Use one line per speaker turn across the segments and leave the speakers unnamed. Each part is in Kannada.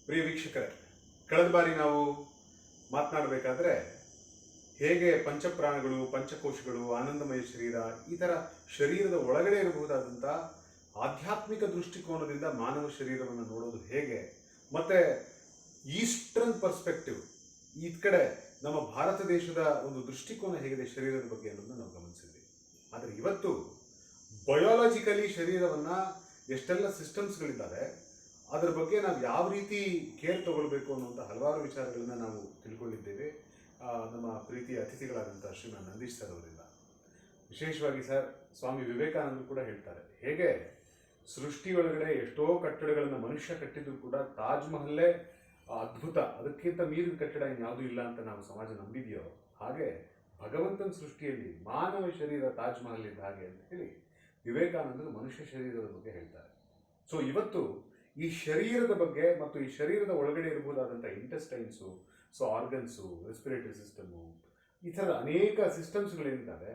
ಪ್ರಿಯ ವೀಕ್ಷಕರೇ, ಕಳೆದ ಬಾರಿ ನಾವು ಮಾತನಾಡಬೇಕಾದ್ರೆ ಹೇಗೆ ಪಂಚಪ್ರಾಣಗಳು, ಪಂಚಕೋಶಗಳು, ಆನಂದಮಯ ಶರೀರ, ಈ ಥರ ಶರೀರದ ಒಳಗಡೆ ಇರಬಹುದಾದಂಥ ಆಧ್ಯಾತ್ಮಿಕ ದೃಷ್ಟಿಕೋನದಿಂದ ಮಾನವ ಶರೀರವನ್ನು ನೋಡೋದು ಹೇಗೆ, ಮತ್ತೆ ಈಸ್ಟರ್ನ್ ಪರ್ಸ್ಪೆಕ್ಟಿವ್ ಈ ಕಡೆ ನಮ್ಮ ಭಾರತ ದೇಶದ ಒಂದು ದೃಷ್ಟಿಕೋನ ಹೇಗಿದೆ ಶರೀರದ ಬಗ್ಗೆ ಅನ್ನೋದನ್ನ ನಾವು ಗಮನಿಸಿದ್ವಿ. ಆದರೆ ಇವತ್ತು ಬಯೋಲಾಜಿಕಲಿ ಶರೀರವನ್ನು ಎಷ್ಟೆಲ್ಲ ಸಿಸ್ಟಮ್ಸ್ಗಳಿದ್ದಾವೆ, ಅದರ ಬಗ್ಗೆ ನಾವು ಯಾವ ರೀತಿ ಕೇರ್ ತಗೊಳ್ಬೇಕು ಅನ್ನುವಂಥ ಹಲವಾರು ವಿಚಾರಗಳನ್ನ ನಾವು ತಿಳ್ಕೊಂಡಿದ್ದೇವೆ ನಮ್ಮ ಪ್ರೀತಿಯ ಅತಿಥಿಗಳಾದಂಥ ಶ್ರೀಮಾನ್ ನಂದೀಶ್ ಸರ್ ಅವರಿಂದ. ವಿಶೇಷವಾಗಿ ಸರ್, ಸ್ವಾಮಿ ವಿವೇಕಾನಂದರು ಕೂಡ ಹೇಳ್ತಾರೆ, ಹೇಗೆ ಸೃಷ್ಟಿಯೊಳಗಡೆ ಎಷ್ಟೋ ಕಟ್ಟಡಗಳನ್ನು ಮನುಷ್ಯ ಕಟ್ಟಿದ್ರು ಕೂಡ ತಾಜ್ ಮಹಲ್ಲೇ ಅದ್ಭುತ, ಅದಕ್ಕಿಂತ ಮೀರಿದ ಕಟ್ಟಡ ಇನ್ಯಾವುದೂ ಇಲ್ಲ ಅಂತ ನಾವು ಸಮಾಜ ನಂಬಿದೆಯೋ, ಹಾಗೆ ಭಗವಂತನ ಸೃಷ್ಟಿಯಲ್ಲಿ ಮಾನವ ಶರೀರ ತಾಜ್ ಮಹಲ್ ಇದ್ದ ಹಾಗೆ ಅಂತ ಹೇಳಿ ವಿವೇಕಾನಂದರು ಮನುಷ್ಯ ಶರೀರದ ಬಗ್ಗೆ ಹೇಳ್ತಾರೆ. ಸೊ ಇವತ್ತು ಈ ಶರೀರದ ಬಗ್ಗೆ ಮತ್ತು ಈ ಶರೀರದ ಒಳಗಡೆ ಇರಬಹುದಾದಂಥ ಇಂಟೆಸ್ಟೈನ್ಸು, ಸೊ ಆರ್ಗನ್ಸು, ರೆಸ್ಪಿರೇಟರಿ ಸಿಸ್ಟಮು, ಈ ಥರ ಅನೇಕ ಸಿಸ್ಟಮ್ಸ್ಗಳೇನಿದ್ದಾವೆ,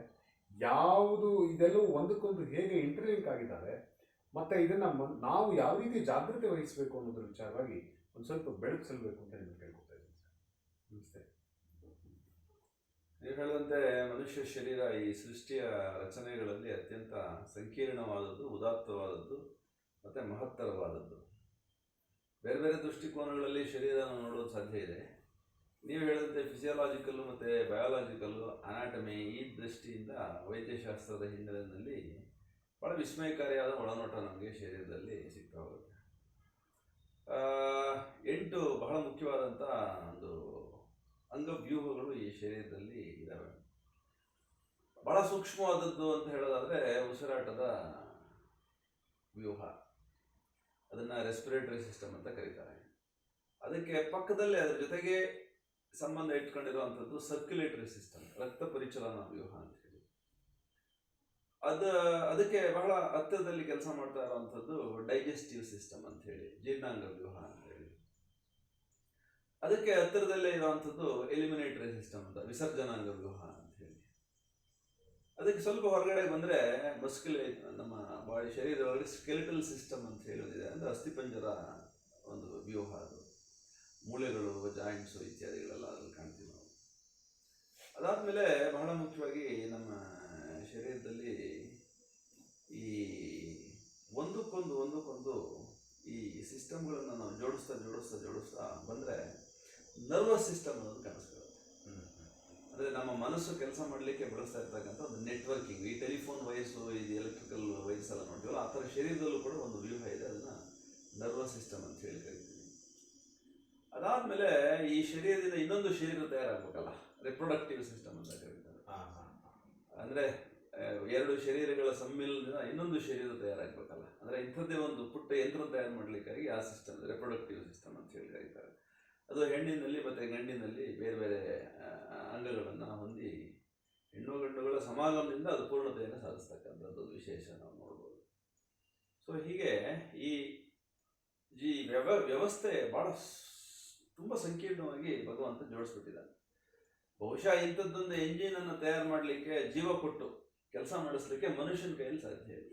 ಯಾವುದು ಇದೆಲ್ಲವೂ ಒಂದಕ್ಕೊಂದು ಹೇಗೆ ಇಂಟರ್ಲಿಂಕ್ ಆಗಿದ್ದಾವೆ, ಮತ್ತು ಇದನ್ನು ನಾವು ಯಾವ ರೀತಿ ಜಾಗೃತಿ ವಹಿಸಬೇಕು ಅನ್ನೋದ್ರ ವಿಚಾರವಾಗಿ ಒಂದು ಸ್ವಲ್ಪ ಬೆಳಕು ಚೆಲ್ಲಬೇಕು ಅಂತ ನಿಮಗೆ ಕೇಳ್ಕೊತಾ ಇದ್ದೀನಿ ಸರ್. ನಮಸ್ತೆ.
ನೀವು ಹೇಳಿದಂತೆ ಮನುಷ್ಯ ಶರೀರ ಈ ಸೃಷ್ಟಿಯ ರಚನೆಗಳಲ್ಲಿ ಅತ್ಯಂತ ಸಂಕೀರ್ಣವಾದದ್ದು, ಉದಾತ್ತವಾದದ್ದು ಮತ್ತು ಮಹತ್ತರವಾದದ್ದು. ಬೇರೆ ಬೇರೆ ದೃಷ್ಟಿಕೋನಗಳಲ್ಲಿ ಶರೀರನ ನೋಡೋದು ಸಾಧ್ಯ ಇದೆ. ನೀವು ಹೇಳಿದಂತೆ ಫಿಸಿಯಾಲಜಿಕಲ್ಲು ಮತ್ತು ಬಯಾಲಜಿಕಲ್ಲು, ಅನಾಟಮಿ, ಈ ದೃಷ್ಟಿಯಿಂದ ವೈದ್ಯಶಾಸ್ತ್ರದ ಹಿನ್ನೆಲೆಯಲ್ಲಿ ಭಾಳ ವಿಸ್ಮಯಕಾರಿಯಾದ ಒಳನೋಟ ನಮಗೆ ಶರೀರದಲ್ಲಿ ಸಿಗ್ತಾ ಹೋಗುತ್ತೆ. 8 ಬಹಳ ಮುಖ್ಯವಾದಂಥ ಒಂದು ಅಂಗವ್ಯೂಹಗಳು ಈ ಶರೀರದಲ್ಲಿ ಇದ್ದಾವೆ. ಬಹಳ ಸೂಕ್ಷ್ಮವಾದದ್ದು ಅಂತ ಹೇಳೋದಾದರೆ ಉಸಿರಾಟದ ವ್ಯೂಹ, ಅದನ್ನು ರೆಸ್ಪಿರೇಟರಿ ಸಿಸ್ಟಮ್ ಅಂತ ಕರೀತಾರೆ. ಅದಕ್ಕೆ ಪಕ್ಕದಲ್ಲೇ ಅದರ ಜೊತೆಗೆ ಸಂಬಂಧ ಇಟ್ಕೊಂಡಿರುವಂಥದ್ದು ಸರ್ಕ್ಯುಲೇಟರಿ ಸಿಸ್ಟಮ್, ರಕ್ತ ಪರಿಚಲನಾ ವ್ಯೂಹ ಅಂತ ಹೇಳಿ. ಅದಕ್ಕೆ ಬಹಳ ಹತ್ತಿರದಲ್ಲಿ ಕೆಲಸ ಮಾಡ್ತಾ ಇರುವಂಥದ್ದು ಡೈಜೆಸ್ಟಿವ್ ಸಿಸ್ಟಮ್ ಅಂತ ಹೇಳಿ, ಜೀರ್ಣಾಂಗ ವ್ಯೂಹ ಅಂತ ಹೇಳಿ. ಅದಕ್ಕೆ ಹತ್ತಿರದಲ್ಲೇ ಇರುವಂಥದ್ದು ಎಲಿಮಿನೇಟರಿ ಸಿಸ್ಟಮ್ ಅಂತ, ವಿಸರ್ಜನಾಂಗ ವ್ಯೂಹ ಅಂತ ಹೇಳಿ. ಅದಕ್ಕೆ ಸ್ವಲ್ಪ ಹೊರಗಡೆ ಬಂದರೆ ನಮ್ಮ ಬಾಡಿ ಶರೀರದೊಳಗೆ ಸ್ಕೆಲಿಟಲ್ ಸಿಸ್ಟಮ್ ಅಂತ ಹೇಳೋದಿದೆ, ಅಂದರೆ ಅಸ್ಥಿಪಂಜರ ಒಂದು ವ್ಯೂಹ. ಅದು ಮೂಳೆಗಳು, ಜಾಯಿಂಟ್ಸು ಇತ್ಯಾದಿಗಳೆಲ್ಲ ಅದ್ರಲ್ಲಿ ಕಾಣ್ತೀವಿ ನಾವು. ಅದಾದಮೇಲೆ ಬಹಳ ಮುಖ್ಯವಾಗಿ ನಮ್ಮ ಶರೀರದಲ್ಲಿ ಈ ಒಂದಕ್ಕೊಂದು ಈ ಸಿಸ್ಟಮ್ಗಳನ್ನು ನಾವು ಜೋಡಿಸ್ತಾ ಬಂದರೆ ನರ್ವಸ್ ಸಿಸ್ಟಮ್ ಅನ್ನೋದು ಕಾಣಿಸ್ಕೊಳ್ಳುತ್ತೆ. ಅಂದರೆ ನಮ್ಮ ಮನಸ್ಸು ಕೆಲಸ ಮಾಡಲಿಕ್ಕೆ ಬಳಸ್ತಾ ಇರ್ತಕ್ಕಂಥ ಒಂದು ನೆಟ್ವರ್ಕಿಂಗ್, ಈ ಟೆಲಿಫೋನ್ ವೈರ್ಸು, ಇದು ಎಲೆಕ್ಟ್ರಿಕಲ್ ವೈರ್ಸ್ ಎಲ್ಲ ನೋಡ್ತೀವಲ್ಲ, ಆ ಥರ ಶರೀರದಲ್ಲೂ ಕೂಡ ಒಂದು ವ್ಯೂಹ ಇದೆ, ಅದನ್ನು ನರ್ವಸ್ ಸಿಸ್ಟಮ್ ಅಂತ ಹೇಳಿ ಕರಿತೀವಿ. ಅದಾದಮೇಲೆ ಈ ಶರೀರದಿಂದ ಇನ್ನೊಂದು ಶರೀರ ತಯಾರಾಗಬೇಕಲ್ಲ, ರಿಪ್ರೊಡಕ್ಟಿವ್ ಸಿಸ್ಟಮ್ ಅಂತ ಕರೀತಾರೆ. ಅಂದರೆ 2 ಶರೀರಗಳ ಸಮ್ಮಿಲನದಿಂದ ಇನ್ನೊಂದು ಶರೀರ ತಯಾರಾಗಬೇಕಲ್ಲ, ಅಂದರೆ ಇಂಥದ್ದೇ ಒಂದು ಪುಟ್ಟ ಯಂತ್ರ ತಯಾರು ಮಾಡಲಿಕ್ಕಾಗಿ ಆ ಸಿಸ್ಟಮ್ ರಿಪ್ರೊಡಕ್ಟಿವ್ ಸಿಸ್ಟಮ್ ಅಂತ ಹೇಳಿ ಕರೀತಾರೆ. ಅದು ಹೆಣ್ಣಿನಲ್ಲಿ ಮತ್ತು ಗಂಡಿನಲ್ಲಿ ಬೇರೆ ಬೇರೆ ಅಂಗಗಳನ್ನು ಹೊಂದಿ ಹೆಣ್ಣು ಗಂಡುಗಳ ಸಮಾಗಮದಿಂದ ಅದು ಪೂರ್ಣತೆಯನ್ನು ಸಾಧಿಸ್ತಕ್ಕಂಥದ್ದು ವಿಶೇಷ ನಾವು ನೋಡ್ಬೋದು. ಸೊ ಹೀಗೆ ಈ ವ್ಯವಸ್ಥೆ ಭಾಳ ತುಂಬ ಸಂಕೀರ್ಣವಾಗಿ ಭಗವಂತ ಜೋಡಿಸ್ಬಿಟ್ಟಿದ್ದಾನೆ. ಬಹುಶಃ ಇಂಥದ್ದೊಂದು ಎಂಜಿನನ್ನು ತಯಾರು ಮಾಡಲಿಕ್ಕೆ, ಜೀವ ಕೊಟ್ಟು ಕೆಲಸ ಮಾಡಿಸ್ಲಿಕ್ಕೆ ಮನುಷ್ಯನ ಕೈಯಲ್ಲಿ ಸಾಧ್ಯ ಇದೆ.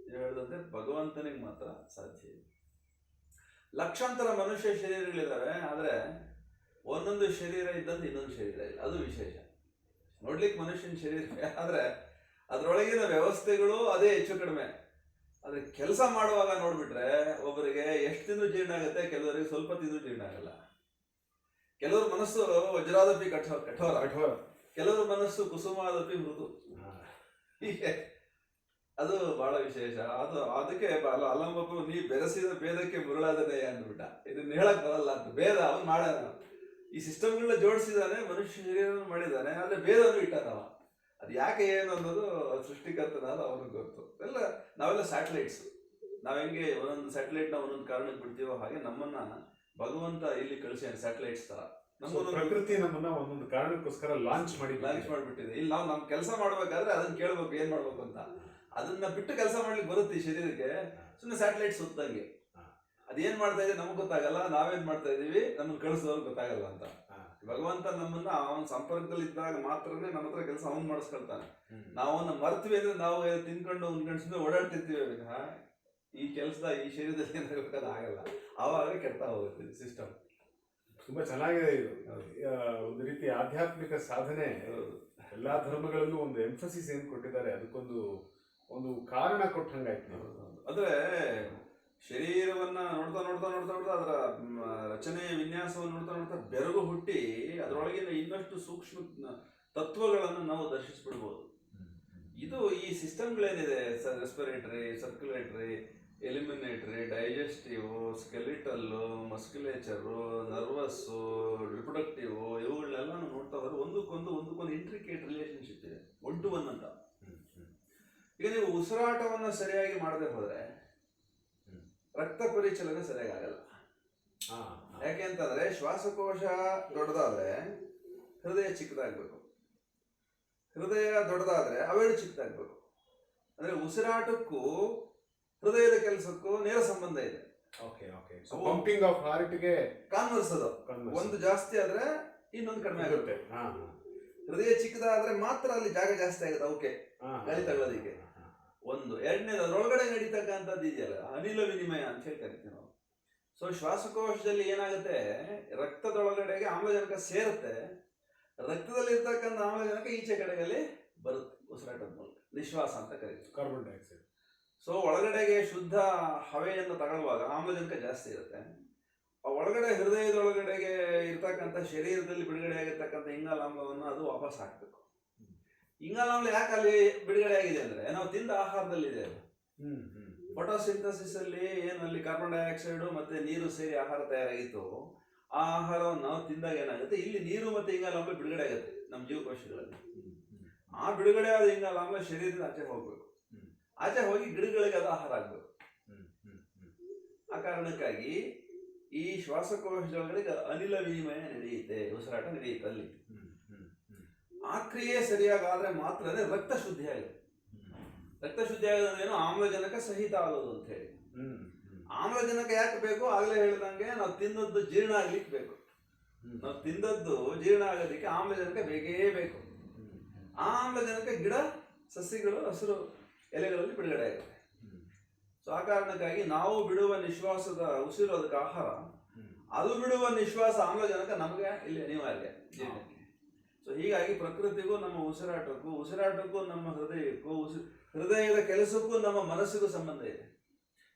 ನೀವು ಹೇಳಿದಂತೆ ಭಗವಂತನಿಗೆ ಮಾತ್ರ ಸಾಧ್ಯ ಇದೆ. ಲಕ್ಷಾಂತರ ಮನುಷ್ಯ ಶರೀರಗಳಿದ್ದಾವೆ, ಆದರೆ ಒಂದೊಂದು ಶರೀರ ಇದ್ದಂತೆ ಇನ್ನೊಂದು ಶರೀರ ಇಲ್ಲ. ಅದು ವಿಶೇಷ. ನೋಡ್ಲಿಕ್ಕೆ ಮನುಷ್ಯನ ಶರೀರ, ಆದರೆ ಅದರೊಳಗಿನ ವ್ಯವಸ್ಥೆಗಳು ಅದೇ ಹೆಚ್ಚು ಕಡಿಮೆ. ಆದರೆ ಕೆಲಸ ಮಾಡುವಾಗ ನೋಡ್ಬಿಟ್ರೆ ಒಬ್ಬರಿಗೆ ಎಷ್ಟು ತಿಂದರೂ ಜೀರ್ಣ ಆಗುತ್ತೆ, ಕೆಲವರಿಗೆ ಸ್ವಲ್ಪ ತಿಂದರೂ ಜೀರ್ಣ ಆಗಲ್ಲ. ಕೆಲವ್ರ ಮನಸ್ಸು ವಜ್ರಾದಪಿ ಕಠೋರ, ಕೆಲವ್ರ ಮನಸ್ಸು ಕುಸುಮಾದಪಿ ಮೃದು. ಹೀಗೆ ಅದು ಬಹಳ ವಿಶೇಷ. ಅದಕ್ಕೆ ಅಲ್ಲಂಬಪ್ಪು ನೀ ಬೆರೆಸಿದ ಭೇದಕ್ಕೆ ಮುರುಳಾದನೆ ಅಂದ್ಬಿಟ್ಟ. ಇದನ್ನ ಹೇಳಕ್ ಬರಲ್ಲ ಅಂತ. ಭೇದ ಅವನು ಮಾಡೋಣ, ಈ ಸಿಸ್ಟಮ್ಗಳನ್ನ ಜೋಡಿಸಿದಾನೆ, ಮನುಷ್ಯ ಶರೀರವನ್ನು ಮಾಡಿದ್ದಾನೆ, ಆದರೆ ಭೇದವನ್ನು ಇಟ್ಟಾನವ. ಅದು ಯಾಕೆ ಏನು ಅನ್ನೋದು ಸೃಷ್ಟಿಕರ್ತನಾದ ಅವನಿಗೆ ಗೊತ್ತು. ನಾವೆಲ್ಲ ಸ್ಯಾಟಲೈಟ್ಸ್. ನಾವು ಹೆಂಗೆ ಒಂದೊಂದು ಸ್ಯಾಟಲೈಟ್ನ ಒಂದೊಂದು ಕಾರಣಕ್ಕೆ ಬಿಡ್ತೀವೋ, ಹಾಗೆ ನಮ್ಮನ್ನ ಭಗವಂತ ಇಲ್ಲಿ ಕಳಿಸ್ಯಾನೆ ಸ್ಯಾಟಲೈಟ್ಸ್ ತರ.
ಪ್ರಕೃತಿ ನಮ್ಮನ್ನ ಒಂದೊಂದು ಕಾರಣಕ್ಕೋಸ್ಕರ ಲಾಂಚ್
ಮಾಡಿಬಿಟ್ಟಿದೆ. ಇಲ್ಲಿ ನಾವು ನಮ್ಮ ಕೆಲಸ ಮಾಡ್ಬೇಕಾದ್ರೆ ಅದನ್ನ ಕೇಳ್ಬೇಕು, ಏನ್ ಮಾಡ್ಬೇಕು ಅಂತ. ಅದನ್ನ ಬಿಟ್ಟು ಕೆಲಸ ಮಾಡ್ಲಿಕ್ಕೆ ಬರುತ್ತೆ ಈ ಶರೀರಕ್ಕೆ. ಸುಮ್ಮನೆ ಸ್ಯಾಟಲೈಟ್ ಸುತ್ತಂಗೆ ಅದೇನ್ ಮಾಡ್ತಾ ಇದೆ ನಮ್ಗೆ ಗೊತ್ತಾಗಲ್ಲ, ನಾವೇನ್ ಮಾಡ್ತಾ ಇದೀವಿ ನಮ್ಮನ್ನ ಕಳಿಸೋರು ಗೊತ್ತಾಗಲ್ಲ ಅಂತ. ಭಗವಂತ ನಮ್ಮನ್ನ ಅವನ ಸಂಪರ್ಕದಲ್ಲಿ ಇದ್ದಾಗ ಮಾತ್ರನೇ ನಮ್ಮ ಹತ್ರ ಕೆಲಸ ಅವನ್ ಮಾಡಿಸ್ಕೊಳ್ತಾನೆ. ನಾವು ಅವನ್ನ ಮರ್ತೀವಿ ಅಂದ್ರೆ ನಾವು ತಿನ್ಕೊಂಡು ಉಂಡ್ಕೊಂಡು ಸುಮ್ಮನೆ ಓಡಾಡ್ತಿರ್ತೀವಿ ವಿನಃ ಈ ಕೆಲಸದ ಈ ಶರೀರದಲ್ಲಿ ಏನಾಗಬೇಕಾದ್ರೆ ಆಗಲ್ಲ, ಆವಾಗ ಕೆಡ್ತಾ ಹೋಗುತ್ತೆ ಸಿಸ್ಟಮ್.
ತುಂಬಾ ಚೆನ್ನಾಗಿದೆ ಇದು. ಒಂದು ರೀತಿ ಆಧ್ಯಾತ್ಮಿಕ ಸಾಧನೆ. ಎಲ್ಲಾ ಧರ್ಮಗಳಲ್ಲೂ ಒಂದು ಎಂಫಸಿಸ್ ಏನು ಕೊಟ್ಟಿದ್ದಾರೆ, ಅದಕ್ಕೊಂದು ಒಂದು ಕಾರಣ ಕೊಟ್ಟಂಗಾಯ್ತು.
ಅಂದ್ರೆ ಶರೀರವನ್ನ ನೋಡ್ತಾ ನೋಡ್ತಾ ನೋಡ್ತಾ ನೋಡ್ತಾ ಅದರ ರಚನೆ ವಿನ್ಯಾಸವನ್ನು ನೋಡ್ತಾ ನೋಡ್ತಾ ಬೆರಗು ಹುಟ್ಟಿ ಅದರೊಳಗಿನ ಇನ್ನಷ್ಟು ಸೂಕ್ಷ್ಮ ತತ್ವಗಳನ್ನು ನಾವು ದರ್ಶಿಸ್ಬಿಡ್ಬೋದು. ಇದು ಈ ಸಿಸ್ಟಮ್ಗಳೇನಿದೆ, ರೆಸ್ಪಿರೇಟರಿ, ಸರ್ಕ್ಯುಲೇಟರಿ, ಎಲಿಮಿನೇಟರಿ, ಡೈಜೆಸ್ಟಿವ್, ಸ್ಕೆಲಿಟಲ್ಲು, ಮಸ್ಕ್ಯುಲೇಚರು, ನರ್ವಸ್ಸು, ರಿಪ್ರೊಡಕ್ಟಿವ್, ಇವುಗಳನ್ನೆಲ್ಲ ನಾವು ನೋಡ್ತಾ ಹೋದ್ರೆ ಒಂದಕ್ಕೊಂದು ಇಂಟ್ರಿಕೇಟ್ ರಿಲೇಶನ್ಶಿಪ್ ಇದೆ, ಒನ್ ಟು ಒನ್ ಅಂತ. ಈಗ ನೀವು ಉಸಿರಾಟವನ್ನು ಸರಿಯಾಗಿ ಮಾಡದೆ ಹೋದ್ರೆ ರಕ್ತ ಪರಿಚಲನೆ ಸರಿಯಾಗಿ ಆಗಲ್ಲ. ಯಾಕೆ ಅಂತಂದ್ರೆ ಶ್ವಾಸಕೋಶ ದೊಡ್ಡದಾದ್ರೆ ಹೃದಯ ಚಿಕ್ಕದಾಗಬೇಕು, ಹೃದಯ ದೊಡ್ಡದಾದ್ರೆ ಅವೆರಡು ಚಿಕ್ಕದಾಗಬೇಕು. ಅಂದ್ರೆ ಉಸಿರಾಟಕ್ಕೂ ಹೃದಯದ ಕೆಲಸಕ್ಕೂ ನೇರ ಸಂಬಂಧ ಇದೆ.
ಪಂಪಿಂಗ್ ಆಫ್ ಹಾರ್ಟ್ಗೆ
ಕಾನ್ವರ್ಸ್ ಅದು, ಒಂದು ಜಾಸ್ತಿ ಆದ್ರೆ ಇನ್ನೊಂದು ಕಡಿಮೆ ಆಗುತ್ತೆ. ಹೃದಯ ಚಿಕ್ಕದಾದ್ರೆ ಮಾತ್ರ ಅಲ್ಲಿ ಜಾಗ ಜಾಸ್ತಿ ಆಗುತ್ತೆ ಅವಕ್ಕೆ ಗಾಳಿ ತಗೊಳ್ಳೋದಿಕ್ಕೆ. ಒಂದು ಎರಡನೇದು ಅದರೊಳಗಡೆ ನಡೀತಕ್ಕಂಥದ್ದು ಇದೆಯಲ್ಲ, ಅನಿಲ ವಿನಿಮಯ ಅಂತ ಹೇಳಿ ಕರಿತೀವಿ ನಾವು. ಸೊ ಶ್ವಾಸಕೋಶದಲ್ಲಿ ಏನಾಗುತ್ತೆ, ರಕ್ತದೊಳಗಡೆಗೆ ಆಮ್ಲಜನಕ ಸೇರುತ್ತೆ, ರಕ್ತದಲ್ಲಿ ಇರ್ತಕ್ಕಂಥ ಆಮ್ಲಜನಕ ಈಚೆ ಕಡೆಯಲ್ಲಿ ಬರುತ್ತೆ ಉಸಿರಾಟದ ಮೂಲಕ, ನಿಶ್ವಾಸ ಅಂತ ಕರೀತೀವಿ,
ಕಾರ್ಬನ್ ಡೈಆಕ್ಸೈಡ್.
ಸೊ ಒಳಗಡೆಗೆ ಶುದ್ಧ ಹವೆಯನ್ನು ತಗೊಳ್ಳುವಾಗ ಆಮ್ಲಜನಕ ಜಾಸ್ತಿ ಇರುತ್ತೆ. ಆ ಒಳಗಡೆ ಹೃದಯದೊಳಗಡೆಗೆ ಇರ್ತಕ್ಕಂಥ ಶರೀರದಲ್ಲಿ ಬಿಡುಗಡೆ ಆಗಿರ್ತಕ್ಕಂಥ ಇಂಗಾಲಾಮ್ಲವನ್ನು ಅದು ವಾಪಸ್ ಹಾಕಬೇಕು. ಇಂಗಾಲಾಮ್ಲ ಯಾಕೆ ಅಲ್ಲಿ ಬಿಡುಗಡೆ ಆಗಿದೆ ಅಂದ್ರೆ ನಾವು ತಿಂದ ಆಹಾರದಲ್ಲಿದೆ ಅದು. ಫೋಟೋಸಿಂಥಸಿಸ್ ಅಲ್ಲಿ ಏನಲ್ಲಿ ಕಾರ್ಬನ್ ಡೈಆಕ್ಸೈಡ್ ಮತ್ತೆ ನೀರು ಸೇರಿ ಆಹಾರ ತಯಾರಾಗಿತ್ತು, ಆ ಆಹಾರವನ್ನು ನಾವು ತಿಂದಾಗ ಏನಾಗುತ್ತೆ, ಇಲ್ಲಿ ನೀರು ಮತ್ತೆ ಇಂಗಾಲಾಮ್ಲ ಬಿಡುಗಡೆ ಆಗುತ್ತೆ ನಮ್ಮ ಜೀವಕೋಶಗಳಲ್ಲಿ. ಆ ಬಿಡುಗಡೆ ಆದ ಇಂಗಾಲಾಮ್ಲ ಶರೀರದ ಆಚೆ ಹೋಗ್ಬೇಕು, ಆಚೆ ಹೋಗಿ ಗಿಡಗಳಿಗೆ ಅದು ಆಹಾರ ಆಗ್ಬೇಕು. ಆ ಕಾರಣಕ್ಕಾಗಿ ಈ ಶ್ವಾಸಕೋಶದೊಳಗಡೆ ಅನಿಲ ವಿನಿಮಯ ನಡೆಯುತ್ತೆ, ಉಸಿರಾಟ ನಡೆಯುತ್ತೆ ಅಲ್ಲಿ. ಆ ಕ್ರಿಯೆ ಸರಿಯಾಗಾದ್ರೆ ಮಾತ್ರ ರಕ್ತ ಶುದ್ಧಿ ಆಗುತ್ತೆ. ರಕ್ತ ಶುದ್ಧಿ ಆಗೋದೇನು, ಆಮ್ಲಜನಕ ಸಹಿತ ಆಗೋದು ಅಂತ ಹೇಳಿ. ಆಮ್ಲಜನಕ ಯಾಕೆ ಬೇಕು, ಆಗ್ಲೇ ಹೇಳಿದಂಗೆ ನಾವು ತಿಂದದ್ದು ಜೀರ್ಣ ಆಗ್ಲಿಕ್ಕೆ ಬೇಕು. ನಾವು ತಿಂದದ್ದು ಜೀರ್ಣ ಆಗೋದಕ್ಕೆ ಆಮ್ಲಜನಕ ಬೇಕೇ ಬೇಕು. ಆ ಆಮ್ಲಜನಕ ಗಿಡ ಸಸ್ಯಗಳು ಹಸಿರು ಎಲೆಗಳಲ್ಲಿ ಬಿಡುಗಡೆ ಆಗುತ್ತೆ. ಸೊ ಆ ಕಾರಣಕ್ಕಾಗಿ ನಾವು ಬಿಡುವ ನಿಶ್ವಾಸದ ಉಸಿರು ಅದಕ್ಕೆ ಆಹಾರ, ಅದು ಬಿಡುವ ನಿಶ್ವಾಸ ಆಮ್ಲಜನಕ ನಮಗೆ ಇಲ್ಲಿ ಅನಿವಾರ್ಯ ಜೀರ್ಣಕ್ಕೆ. ಸೊ ಹೀಗಾಗಿ ಪ್ರಕೃತಿಗೂ ನಮ್ಮ ಉಸಿರಾಟಕ್ಕೂ ನಮ್ಮ ಹೃದಯಕ್ಕೂ, ಹೃದಯದ ಕೆಲಸಕ್ಕೂ ನಮ್ಮ ಮನಸ್ಸಿಗೂ ಸಂಬಂಧ ಇದೆ.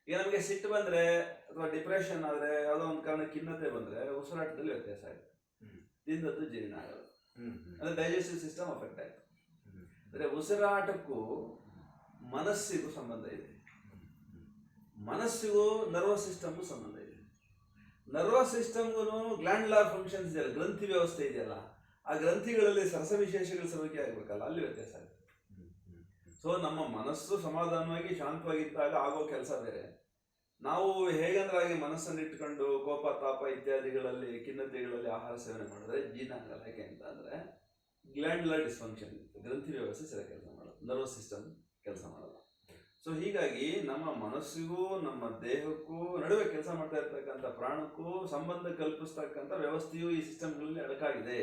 ಈಗ ನಮಗೆ ಸಿಟ್ಟು ಬಂದ್ರೆ ಅಥವಾ ಡಿಪ್ರೆಷನ್ ಆದ್ರೆ, ಯಾವುದೋ ಒಂದು ಕಾರಣ ಖಿನ್ನತೆ ಬಂದ್ರೆ ಉಸಿರಾಟದಲ್ಲಿ ವ್ಯತ್ಯಾಸ ಆಗುತ್ತೆ, ತಿಂದದ್ದು ಜೀರ್ಣ ಆಗಲ್ಲ, ಅಂದ್ರೆ ಡೈಜೆಸ್ಟಿವ್ ಸಿಸ್ಟಮ್ ಅಫೆಕ್ಟ್ ಆಯ್ತು. ಅಂದ್ರೆ ಉಸಿರಾಟಕ್ಕೂ ಮನಸ್ಸಿಗೂ ಸಂಬಂಧ ಇದೆ, ಮನಸ್ಸಿಗೂ ನರ್ವಸ್ ಸಿಸ್ಟಮ್ಗೂ ಸಂಬಂಧ ಇದೆ. ನರ್ವಸ್ ಸಿಸ್ಟಮ್ಗೂ ಗ್ಲ್ಯಾಂಡ್ಯುಲರ್ ಫಂಕ್ಷನ್ಸ್ ಇದೆಯಲ್ಲ, ಗ್ರಂಥಿ ವ್ಯವಸ್ಥೆ ಇದೆಯಲ್ಲ, ಆ ಗ್ರಂಥಿಗಳಲ್ಲಿ ರಸವಿಶೇಷಗಳ ಸ್ರವಿಕೆ ಆಗಬೇಕಲ್ಲ, ಅಲ್ಲಿ ವ್ಯತ್ಯಾಸ ಆಗುತ್ತೆ. ಸೊ ನಮ್ಮ ಮನಸ್ಸು ಸಮಾಧಾನವಾಗಿ ಶಾಂತವಾಗಿದ್ದಾಗ ಆಗೋ ಕೆಲಸ ಬೇರೆ. ನಾವು ಹೇಗಂದ್ರೆ ಹಾಗೆ ಮನಸ್ಸನ್ನು ಇಟ್ಕೊಂಡು ಕೋಪ ತಾಪ ಇತ್ಯಾದಿಗಳಲ್ಲಿ ಖಿನ್ನತೆಗಳಲ್ಲಿ ಆಹಾರ ಸೇವನೆ ಮಾಡಿದ್ರೆ ಜೀರ್ಣ ಆಗಲ್ಲ. ಯಾಕೆ ಅಂತ ಅಂದ್ರೆ ಗ್ಲ್ಯಾಂಡ್ಯುಲರ್ ಡಿಸ್ಫಂಕ್ಷನ್ ಇರುತ್ತೆ, ಗ್ರಂಥಿ ವ್ಯವಸ್ಥೆ ಸರಿಯಾಗಿ ಕೆಲಸ ಮಾಡಲ್ಲ, ನರ್ವಸ್ ಸಿಸ್ಟಮ್ ಕೆಲಸ ಮಾಡಲ್ಲ. ಸೊ ಹೀಗಾಗಿ ನಮ್ಮ ಮನಸ್ಸಿಗೂ ನಮ್ಮ ದೇಹಕ್ಕೂ ನಡುವೆ ಕೆಲಸ ಮಾಡ್ತಾ ಇರ್ತಕ್ಕಂಥ ಪ್ರಾಣಕ್ಕೂ ಸಂಬಂಧ ಕಲ್ಪಿಸ್ತಕ್ಕಂಥ ವ್ಯವಸ್ಥೆಯು ಈ ಸಿಸ್ಟಮ್ಗಳಲ್ಲಿ ಅಡಕಾಗಿದೆ.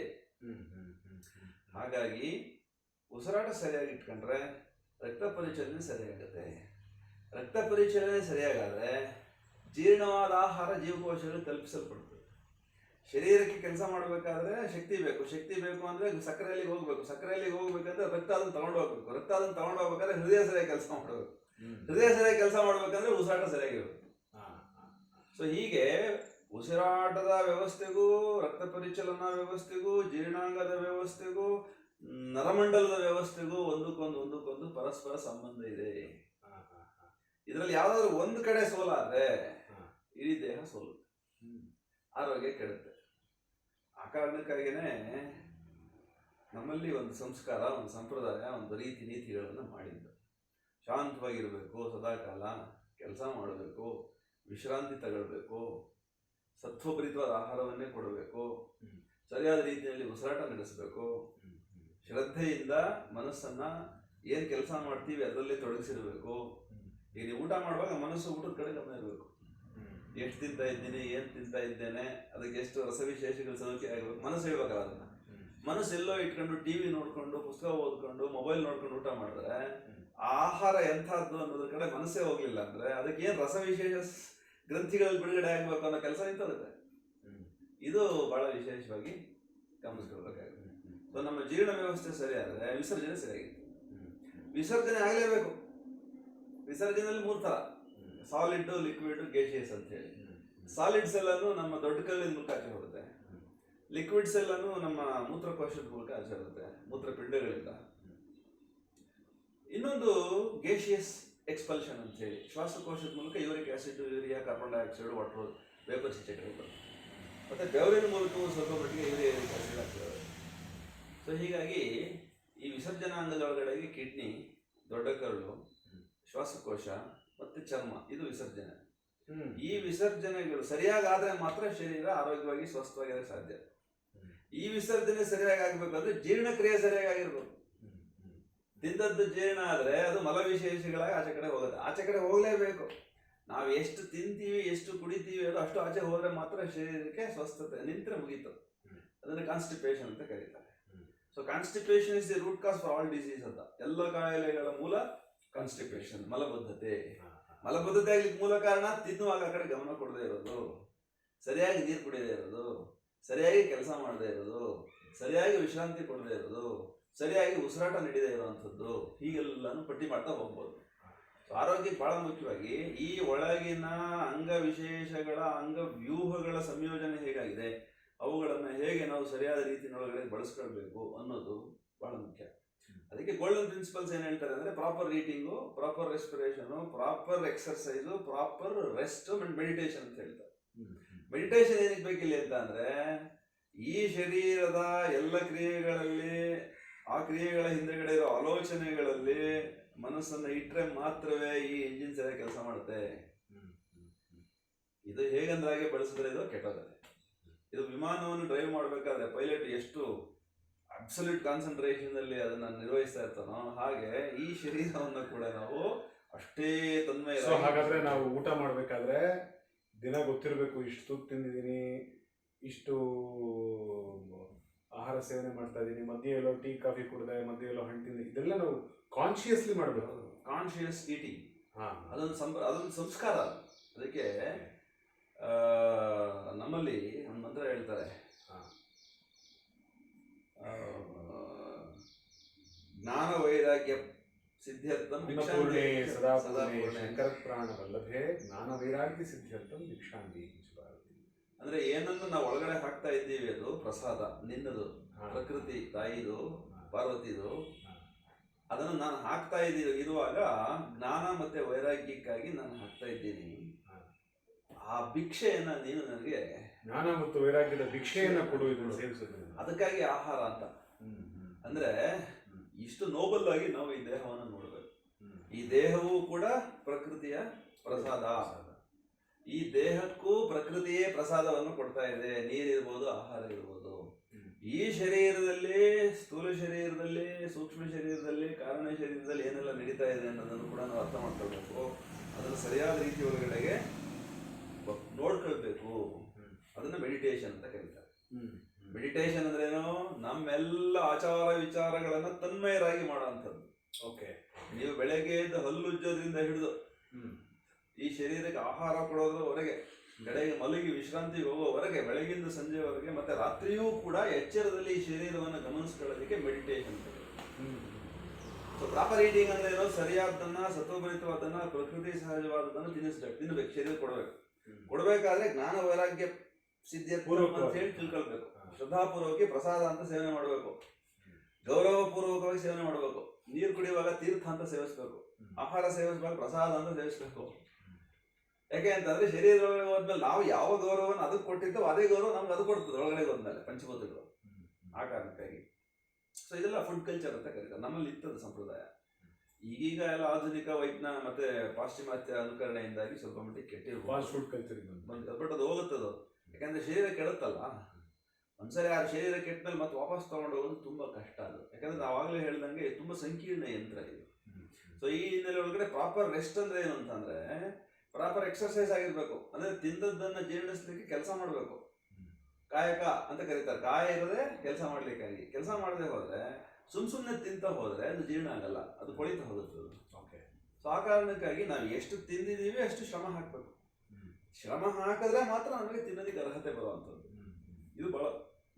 ಹಾಗಾಗಿ ಉಸಿರಾಟ ಸರಿಯಾಗಿ ಇಟ್ಕೊಂಡ್ರೆ ರಕ್ತ ಪರಿಚಲನೆ ಸರಿಯಾಗುತ್ತೆ. ರಕ್ತ ಪರಿಚಲನೆ ಸರಿಯಾಗಾದ್ರೆ ಜೀರ್ಣವಾದ ಆಹಾರ ಜೀವಕೋಶಗಳು ತಲುಪಿಸಲ್ಪಡ್ತದೆ. ಶರೀರಕ್ಕೆ ಕೆಲಸ ಮಾಡಬೇಕಾದ್ರೆ ಶಕ್ತಿ ಬೇಕು ಅಂದ್ರೆ ಸಕ್ಕರೆಯಲ್ಲಿ ಹೋಗ್ಬೇಕಂದ್ರೆ ರಕ್ತ ಅದನ್ನು ತಗೊಂಡು ಹೋಗ್ಬೇಕು, ರಕ್ತ ಅದನ್ನು ತಗೊಂಡು ಹೋಗ್ಬೇಕಾದ್ರೆ ಹೃದಯ ಸರಿಯಾಗಿ ಕೆಲಸ ಮಾಡಬೇಕು, ಹೃದಯ ಸರಿಯಾಗಿ ಕೆಲಸ ಮಾಡ್ಬೇಕಂದ್ರೆ ಉಸಿರಾಟ ಸರಿಯಾಗಿರ್ಬೇಕು. ಸೊ ಹೀಗೆ ಉಸಿರಾಟದ ವ್ಯವಸ್ಥೆಗೂ, ರಕ್ತ ಪರಿಚಲನಾ ವ್ಯವಸ್ಥೆಗೂ, ಜೀರ್ಣಾಂಗದ ವ್ಯವಸ್ಥೆಗೂ, ನರಮಂಡಲದ ವ್ಯವಸ್ಥೆಗೂ ಒಂದಕ್ಕೊಂದು ಪರಸ್ಪರ ಸಂಬಂಧ ಇದೆ. ಇದರಲ್ಲಿ ಯಾವ್ದಾದ್ರು ಒಂದು ಕಡೆ ಸೋಲಾದ್ರೆ ಇಡೀ ದೇಹ ಸೋಲುತ್ತೆ, ಆರೋಗ್ಯ ಕೆಡುತ್ತೆ. ಆ ಕಾರಣಕ್ಕಾಗಿನೇ ನಮ್ಮಲ್ಲಿ ಒಂದು ಸಂಸ್ಕಾರ, ಒಂದು ಸಂಪ್ರದಾಯ, ಒಂದು ರೀತಿ ನೀತಿಗಳನ್ನು ಮಾಡಿದ್ದು. ಶಾಂತವಾಗಿರಬೇಕು, ಸದಾಕಾಲ ಕೆಲಸ ಮಾಡಬೇಕು, ವಿಶ್ರಾಂತಿ ತಗೊಳ್ಬೇಕು, ಸತ್ವಭರಿತವಾದ ಆಹಾರವನ್ನೇ ಕೊಡಬೇಕು, ಸರಿಯಾದ ರೀತಿಯಲ್ಲಿ ಉಸಿರಾಟ ನಡೆಸಬೇಕು, ಶ್ರದ್ಧೆಯಿಂದ ಮನಸ್ಸನ್ನ ಏನು ಕೆಲಸ ಮಾಡ್ತೀವಿ ಅದರಲ್ಲೇ ತೊಡಗಿಸಿರಬೇಕು. ಈಗ ನೀವು ಊಟ ಮಾಡುವಾಗ ಮನಸ್ಸು ಊಟದ ಕಡೆ ಗಮನ ಇರಬೇಕು. ಎಷ್ಟು ತಿಂತಾ ಇದ್ದೀನಿ, ಏನು ತಿಂತಾ ಇದ್ದೇನೆ, ಅದಕ್ಕೆ ಎಷ್ಟು ರಸವಿಶೇಷಗಳು ಸೌಖ್ಯ ಆಗಬೇಕು, ಮನಸ್ಸು ಹೇಳ್ಬೇಕಲ್ಲ. ಅದನ್ನ ಮನಸ್ಸೆಲ್ಲೋ ಇಟ್ಕೊಂಡು ಟಿವಿ ನೋಡ್ಕೊಂಡು ಪುಸ್ತಕ ಓದ್ಕೊಂಡು ಮೊಬೈಲ್ ನೋಡ್ಕೊಂಡು ಊಟ ಮಾಡಿದ್ರೆ ಆ ಆಹಾರ ಎಂಥದ್ದು ಅನ್ನೋದ್ರ ಕಡೆ ಮನಸ್ಸೇ ಹೋಗ್ಲಿಲ್ಲ ಅಂದ್ರೆ ಅದಕ್ಕೆ ಏನ್ ರಸವಿಶೇಷ ಗ್ರಂಥಿಗಳಲ್ಲಿ ಬಿಡುಗಡೆ ಆಗ್ಬೇಕು ಅನ್ನೋ ಕೆಲಸ ನಿಂತೋಗುತ್ತೆ. ಇದು ಬಹಳ ವಿಶೇಷವಾಗಿ ಗಮನಿಸ್ಕೊಳ್ಬೇಕಾಗುತ್ತೆ. ಸೊ ನಮ್ಮ ಜೀರ್ಣ ವ್ಯವಸ್ಥೆ ಸರಿಯಾದ್ರೆ ವಿಸರ್ಜನೆ ಸರಿಯಾಗಿತ್ತು. ವಿಸರ್ಜನೆ ಆಗಲೇಬೇಕು. ವಿಸರ್ಜನೆಯಲ್ಲಿ 3 ತರ: ಸಾಲಿಡ್, ಲಿಕ್ವಿಡ್, ಗೇಷಿಯಸ್ ಅಂತ ಹೇಳಿ. ಸಾಲಿಡ್ಸ್ ಎಲ್ಲಾನು ನಮ್ಮ ದೊಡ್ಡ ಕಲ್ಲಿನ ಮೂಲಕ ಆಚೆ ಹೋಗುತ್ತೆ. ಲಿಕ್ವಿಡ್ಸ್ ಎಲ್ಲಾನು ನಮ್ಮ ಮೂತ್ರಕೋಶದ ಮೂಲಕ ಆಚೆ ಹೋಗುತ್ತೆ, ಮೂತ್ರಪಿಂಡಗಳಿಂದ. ಇನ್ನೊಂದು ಗೇಷಿಯಸ್ ಎಕ್ಸ್ಪಲ್ಷನ್ ಅಂತ ಹೇಳಿ, ಶ್ವಾಸಕೋಶದ ಮೂಲಕ uric acid, urea, carbon dioxide, water vapour ಚಕ್ರ ಬರುತ್ತೆ. ಮತ್ತೆ ಬೆವರಿನ ಮೂಲಕವೂ ಸ್ವಲ್ಪ ಮಟ್ಟಿಗೆ ಯೂರಿಯಾ ಆಸಿಡ್ ಆಗ್ತದೆ. ಸೊ ಹೀಗಾಗಿ ಈ ವಿಸರ್ಜನಾಂಗದೊಳಗಡೆಗೆ ಕಿಡ್ನಿ, ದೊಡ್ಡ ಕರಳು, ಶ್ವಾಸಕೋಶ ಮತ್ತೆ ಚರ್ಮ, ಇದು ವಿಸರ್ಜನೆ. ಈ ವಿಸರ್ಜನೆಗಳು ಸರಿಯಾಗಾದ್ರೆ ಮಾತ್ರ ಶರೀರ ಆರೋಗ್ಯವಾಗಿ ಸ್ವಸ್ಥವಾಗಿರಕ್ಕೆ ಸಾಧ್ಯ. ಈ ವಿಸರ್ಜನೆ ಸರಿಯಾಗಿ ಆಗ್ಬೇಕಂದ್ರೆ ಜೀರ್ಣಕ್ರಿಯೆ ಸರಿಯಾಗಿ ಆಗಿರ್ಬೇಕು. ತಿಂದದ್ದು ಜೀರ್ಣ ಆದ್ರೆ ಅದು ಮಲವಿಶೇಷಗಳಾಗಿ ಆಚೆ ಕಡೆ ಹೋಗುತ್ತೆ. ಆಚೆ ಕಡೆ ಹೋಗ್ಲೇಬೇಕು. ನಾವು ಎಷ್ಟು ತಿಂತೀವಿ, ಎಷ್ಟು ಕುಡಿತೀವಿ ಅದು ಅಷ್ಟು ಆಚೆ ಹೋದ್ರೆ ಮಾತ್ರ ಶರೀರಕ್ಕೆ ಸ್ವಸ್ಥತೆ. ನಿಂತ್ರೆ ಮುಗೀತು. ಅದನ್ನ ಕಾನ್ಸ್ಟಿಪೇಷನ್ ಅಂತ ಕರೀತಾರೆ. So constipation is the root cause for all disease ಅಂತ. ಎಲ್ಲ ಕಾಯಿಲೆಗಳ ಮೂಲ ಕಾನ್ಸ್ಟಿಪೇಷನ್, ಮಲಬದ್ಧತೆ. ಮಲಬದ್ಧತೆ ಆಗ್ಲಿಕ್ಕೆ ಮೂಲ ಕಾರಣ ತಿನ್ನುವಾಗ ಆ ಕಡೆ ಗಮನ ಕೊಡದೇ ಇರೋದು, ಸರಿಯಾಗಿ ನೀರು ಕುಡಿಯದೇ ಇರೋದು, ಸರಿಯಾಗಿ ಕೆಲಸ ಮಾಡದೇ ಇರೋದು, ಸರಿಯಾಗಿ ವಿಶ್ರಾಂತಿ ಕೊಡದೇ ಇರೋದು, ಸರಿಯಾಗಿ ಉಸಿರಾಟ ನಡೀದೇ ಇರುವಂಥದ್ದು. ಹೀಗೆಲ್ಲಾನು ಪಟ್ಟಿ ಮಾಡ್ತಾ ಹೋಗ್ಬೋದು. ಆರೋಗ್ಯಕ್ಕೆ ಬಹಳ ಮುಖ್ಯವಾಗಿ ಈ ಒಳಗಿನ ಅಂಗ ವಿಶೇಷಗಳ, ಅಂಗ ವ್ಯೂಹಗಳ ಸಂಯೋಜನೆ ಹೇಗಾಗಿದೆ, ಅವುಗಳನ್ನು ಹೇಗೆ ನಾವು ಸರಿಯಾದ ರೀತಿಯೊಳಗಡೆ ಬಳಸ್ಕೊಳ್ಬೇಕು ಅನ್ನೋದು ಬಹಳ ಮುಖ್ಯ. ಅದಕ್ಕೆ ಗೋಲ್ಡನ್ ಪ್ರಿನ್ಸಿಪಲ್ಸ್ ಏನ್ ಹೇಳ್ತಾರೆ ಅಂದ್ರೆ proper eating, proper respiration, proper exercise, proper rest and meditation ಅಂತ ಹೇಳ್ತಾರೆ. ಮೆಡಿಟೇಷನ್ ಏನಕ್ಕೆ ಬೇಕಿಲ್ಲ ಅಂತ ಅಂದ್ರೆ ಈ ಶರೀರದ ಎಲ್ಲ ಕ್ರಿಯೆಗಳಲ್ಲಿ, ಆ ಕ್ರಿಯೆಗಳ ಹಿಂದೆಗಡೆ ಇರೋ ಆಲೋಚನೆಗಳಲ್ಲಿ ಮನಸ್ಸನ್ನು ಇಟ್ಟರೆ ಮಾತ್ರವೇ ಈ ಇಂಜಿನ್ ಸರಿಯಾಗಿ ಕೆಲಸ ಮಾಡುತ್ತೆ. ಇದು ಹೇಗಂದ್ರಾಗೆ ಬಳಸಿದ್ರೆ ಇದು ಕೆಟ್ಟೋಗುತ್ತೆ. ಇದು ವಿಮಾನವನ್ನು ಡ್ರೈವ್ ಮಾಡಬೇಕಾದ್ರೆ ಪೈಲಟ್ ಎಷ್ಟು ಅಬ್ಸಲ್ಯೂಟ್ ಕಾನ್ಸಂಟ್ರೇಷನ್ ಅಲ್ಲಿ ಅದನ್ನ ನಿರ್ವಹಿಸ್ತಾ ಇರ್ತಾನೋ ಹಾಗೆ ಈ ಶರೀರವನ್ನು ಕೂಡ ನಾವು ಅಷ್ಟೇ ತನ್ಮಯ.
ಹಾಗಾದ್ರೆ ನಾವು ಊಟ ಮಾಡ್ಬೇಕಾದ್ರೆ ದಿನ ಗೊತ್ತಿರಬೇಕು, ಇಷ್ಟು ತೂತು ತಿಂದಿದ್ದೀನಿ, ಇಷ್ಟು ಆಹಾರ ಸೇವನೆ ಮಾಡ್ತಾ ಇದ್ದೀನಿ, ಮಧ್ಯೆ ಎಲ್ಲೋ ಟೀ ಕಾಫಿ ಕುಡಿದೆ, ಮಧ್ಯೆ ಎಲ್ಲೋ ಹಣ್ಣು ತಿಂದೆ, ಇದೆಲ್ಲ ನಾವು ಕಾನ್ಶಿಯಸ್ಲಿ ಮಾಡಬೇಕು.
ಕಾನ್ಶಿಯಸ್ ಈಟಿಂಗ್ ಅದೊಂದು ಸಂಸ್ಕಾರ. ಅದಕ್ಕೆ ನಮ್ಮಲ್ಲಿ ಒಂದು ಮಂತ್ರ ಹೇಳ್ತಾರೆ, ಜ್ಞಾನ ವೈರಾಗ್ಯ ಸಿದ್ಧ್ಯರ್ಥಂ
ಶಂಕರ ಪ್ರಾಣವಲ್ಲಭೆ ಜ್ಞಾನ ವೈರಾಗ್ಯ ಸಿದ್ಧ್ಯರ್ಥಂ ಭಿಕ್ಷಾಂತಿ.
ಅಂದ್ರೆ ಏನನ್ನು ನಾವು ಒಳಗಡೆ ಹಾಕ್ತಾ ಇದ್ದೀವಿ ಅದು ಪ್ರಸಾದ, ನಿನ್ನದು, ಪ್ರಕೃತಿ ತಾಯಿದು, ಪಾರ್ವತಿದು. ಅದನ್ನು ನಾನು ಹಾಕ್ತಾ ಇರುವಾಗ ಜ್ಞಾನ ಮತ್ತೆ ವೈರಾಗ್ಯಕ್ಕಾಗಿ ನಾನು ಹಾಕ್ತಾ ಇದ್ದೀನಿ. ಆ ಭಿಕ್ಷೆಯನ್ನ ನೀನು ನನಗೆ,
ಜ್ಞಾನ ಮತ್ತು ವೈರಾಗ್ಯದ ಭಿಕ್ಷೆಯನ್ನ ಕೊಡುವುದನ್ನು ಸೇವಿಸುತ್ತದೆ.
ಅದಕ್ಕಾಗಿ ಆಹಾರ ಅಂತ. ಅಂದ್ರೆ ಇಷ್ಟು ನೋಬಲ್ ಆಗಿ ನಾವು ಈ ದೇಹವನ್ನು ನೋಡಬೇಕು. ಈ ದೇಹವೂ ಕೂಡ ಪ್ರಕೃತಿಯ ಪ್ರಸಾದ. ಈ ದೇಹಕ್ಕೂ ಪ್ರಕೃತಿಯೇ ಪ್ರಸಾದವನ್ನು ಕೊಡ್ತಾ ಇದೆ. ನೀರಿರ್ಬೋದು, ಆಹಾರ ಇರ್ಬೋದು. ಈ ಶರೀರದಲ್ಲಿ, ಸ್ಥೂಲ ಶರೀರದಲ್ಲಿ, ಸೂಕ್ಷ್ಮ ಶರೀರದಲ್ಲಿ, ಕಾರಣ ಶರೀರದಲ್ಲಿ ಏನೆಲ್ಲ ನಡೀತಾ ಇದೆ ಅನ್ನೋದನ್ನು ಕೂಡ ನಾವು ಅರ್ಥ ಮಾಡ್ಕೊಳ್ಬೇಕು. ಅದನ್ನು ಸರಿಯಾದ ರೀತಿ ಒಳಗಡೆಗೆ ನೋಡ್ಕೊಳ್ಬೇಕು. ಅದನ್ನ ಮೆಡಿಟೇಷನ್ ಅಂತ ಕರೀತಾರೆ. ಮೆಡಿಟೇಷನ್ ಅಂದ್ರೇನು? ನಮ್ಮೆಲ್ಲ ಆಚಾರ ವಿಚಾರಗಳನ್ನ ತನ್ಮಯರಾಗಿ ಮಾಡುವಂಥದ್ದು.
ಓಕೆ.
ನೀವು ಬೆಳಗ್ಗೆ ಎದ್ದು ಹಲ್ಲುಜ್ಜೋದ್ರಿಂದ ಹಿಡಿದು ಈ ಶರೀರಕ್ಕೆ ಆಹಾರ ಕೊಡೋದ್ರವರೆಗೆ, ಬೆಳಗ್ಗೆ ಮಲಗಿ ವಿಶ್ರಾಂತಿಗೆ ಹೋಗೋವರೆಗೆ, ಬೆಳಗಿಂದ ಸಂಜೆವರೆಗೆ, ಮತ್ತೆ ರಾತ್ರಿಯೂ ಕೂಡ ಎಚ್ಚರದಲ್ಲಿ ಈ ಶರೀರವನ್ನು ಗಮನಿಸ್ಕೊಳ್ಳೋದಕ್ಕೆ ಮೆಡಿಟೇಷನ್. ಸೊ ಪ್ರಾಪರ್ ಈಟಿಂಗ್ ಅಂದ್ರೆ ಏನೋ? ಸರಿಯಾದನ್ನ, ಸತ್ವಭರಿತವಾದನ್ನ, ಪ್ರಕೃತಿ ಸಹಜವಾದದನ್ನು ತಿನ್ನಬೇಕು. ಶರೀರ ಕೊಡಬೇಕಾದ್ರೆ ಜ್ಞಾನ ವೈರಾಗ್ಯ ಸಿದ್ಧಿಯ ಅಂತ ಹೇಳಿ ತಿಳ್ಕೊಳ್ಬೇಕು. ಶ್ರದ್ಧಾಪೂರ್ವಕವಾಗಿ ಪ್ರಸಾದ ಅಂತ ಸೇವನೆ ಮಾಡಬೇಕು. ಗೌರವ ಪೂರ್ವಕವಾಗಿ ಸೇವನೆ ಮಾಡಬೇಕು. ನೀರು ಕುಡಿಯುವಾಗ ತೀರ್ಥ ಅಂತ ಸೇವಿಸ್ಬೇಕು. ಆಹಾರ ಸೇವಿಸುವಾಗ ಪ್ರಸಾದ ಅಂತ ಸೇವಿಸ್ಬೇಕು. ಯಾಕೆ ಅಂತಂದ್ರೆ ಶರೀರದೊಳಗೆ ಹೋದ್ಮೇಲೆ ನಾವು ಯಾವ ಗೌರವವನ್ನು ಅದಕ್ಕೆ ಕೊಟ್ಟಿದ್ದೋ ಅದೇ ಗೌರವ ನಮ್ಗೆ ಅದು ಕೊಡ್ತದೆ ಒಳಗಡೆ ಹೋದ್ಮೇಲೆ, ಪಂಚಭೂತಗಳು. ಆ ಕಾರಣಕ್ಕಾಗಿ ಸೊ ಇದೆಲ್ಲ ಫುಡ್ ಕಲ್ಚರ್ ಅಂತ ಕರೀತಾರೆ. ನಮ್ಮಲ್ಲಿ ಇತ್ತದ ಸಂಪ್ರದಾಯ. ಈಗೀಗ ಎಲ್ಲ ಆಧುನಿಕ ಮತ್ತೆ ಪಾಶ್ಚಿಮಾತ್ಯ ಅನುಕರಣೆಯಿಂದಾಗಿ ಸ್ವಲ್ಪ ಮಟ್ಟಿಗೆ ಕೆಟ್ಟಿರ್ಬೋದು. ಬಟ್ ಅದು ಹೋಗುತ್ತದು. ಯಾಕಂದ್ರೆ ಶರೀರ ಕೆಡುತ್ತಲ್ಲ. ಒಂದ್ಸರಿ ಆ ಶರೀರ ಕೆಟ್ಟ ಮೇಲೆ ಮತ್ತೆ ವಾಪಸ್ ತಗೊಂಡು ಹೋಗೋದು ತುಂಬಾ ಕಷ್ಟ. ಅದು ಯಾಕಂದ್ರೆ ನಾವಾಗಲೇ ಹೇಳ್ದಂಗೆ ತುಂಬಾ ಸಂಕೀರ್ಣ ಯಂತ್ರ ಇದು. ಸೊ ಈ ಹಿನ್ನೆಲೆ ಒಳಗಡೆ ಪ್ರಾಪರ್ ರೆಸ್ಟ್ ಅಂದ್ರೆ ಏನು ಅಂತಂದ್ರೆ ಪ್ರಾಪರ್ ಎಕ್ಸರ್ಸೈಸ್ ಆಗಿರ್ಬೇಕು. ಅಂದ್ರೆ ತಿಂದದ್ದನ್ನ ಜೀರ್ಣಿಸ್ಲಿಕ್ಕೆ ಕೆಲಸ ಮಾಡಬೇಕು. ಕಾಯಕ ಅಂತ ಕರೀತಾರೆ. ಕಾಯ ಇರೋದೇ ಕೆಲಸ ಮಾಡ್ಲಿಕ್ಕಾಗಿ. ಕೆಲಸ ಮಾಡದೆ ಹೋದ್ರೆ ಸುಮ್ಮನೆ ತಿಂತ ಹೋದ್ರೆ ಅದು ಜೀರ್ಣ ಆಗಲ್ಲ, ಅದು ಕೊಳಿತಾ ಹೋಗುತ್ತೆ.
ಓಕೆ.
ಸೊ ಆ ಕಾರಣಕ್ಕಾಗಿ ನಾವು ಎಷ್ಟು ತಿಂದಿದ್ದೀವಿ ಅಷ್ಟು ಶ್ರಮ ಹಾಕಬೇಕು. ಶ್ರಮ ಹಾಕಿದ್ರೆ ಮಾತ್ರ ನಮಗೆ ತಿನ್ನೋದಕ್ಕೆ ಅರ್ಹತೆ ಬರುವಂಥದ್ದು. ಇದು ಬಹಳ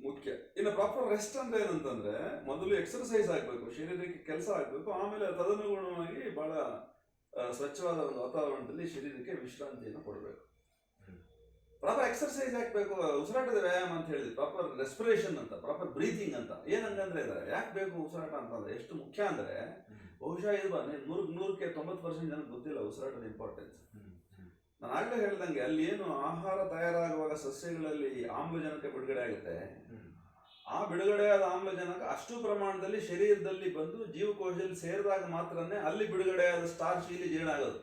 ಮುಖ್ಯ. ಇನ್ನು ಪ್ರಾಪರ್ ರೆಸ್ಟ್ ಅಂದ್ರೆ ಏನಂತಂದ್ರೆ ಮೊದಲು ಎಕ್ಸರ್ಸೈಸ್ ಆಗಬೇಕು, ಶರೀರಕ್ಕೆ ಕೆಲಸ ಆಗಬೇಕು, ಆಮೇಲೆ ತದನುಗುಣವಾಗಿ ಬಹಳ ಸ್ವಚ್ಛವಾದ ಒಂದು ವಾತಾವರಣದಲ್ಲಿ ಶರೀರಕ್ಕೆ ವಿಶ್ರಾಂತಿಯನ್ನು ಕೊಡಬೇಕು. ಪ್ರಾಪರ್ ಎಕ್ಸರ್ಸೈಸ್ ಹಾಕ್ಬೇಕು, ಉಸಿರಾಟದ ವ್ಯಾಯಾಮ ಅಂತ ಹೇಳಿದ್ವಿ, ಪ್ರಾಪರ್ ರೆಸ್ಪಿರೇಷನ್ ಅಂತ, ಪ್ರಾಪರ್ ಬ್ರೀತಿಂಗ್ ಅಂತ. ಏನಂಗಂದ್ರೆ ಇದ್ದಾರೆ ಯಾಕೆ ಬೇಕು ಉಸಿರಾಟ ಅಂತಂದ್ರೆ ಎಷ್ಟು ಮುಖ್ಯ ಅಂದ್ರೆ ಬಹುಶಃ ಇದು 100ಕ್ಕೆ 90% ಜನಕ್ಕೆ ಗೊತ್ತಿಲ್ಲ ಉಸಿರಾಟದ ಇಂಪಾರ್ಟೆನ್ಸ್. ನಾನು ಆಗ್ಲೇ ಹೇಳ್ದಂಗೆ ಅಲ್ಲಿ ಏನು ಆಹಾರ ತಯಾರಾಗುವಾಗ ಸಸ್ಯಗಳಲ್ಲಿ ಆಮ್ಲಜನಕ ಬಿಡುಗಡೆ ಆಗುತ್ತೆ, ಆ ಬಿಡುಗಡೆಯಾದ ಆಮ್ಲಜನಕ ಅಷ್ಟು ಪ್ರಮಾಣದಲ್ಲಿ ಶರೀರದಲ್ಲಿ ಬಂದು ಜೀವಕೋಶದಲ್ಲಿ ಸೇರಿದಾಗ ಮಾತ್ರನೇ ಅಲ್ಲಿ ಬಿಡುಗಡೆಯಾದ ಸ್ಟಾರ್ಚ್ ಇಲ್ಲಿ ಜೀರ್ಣ ಆಗೋದು.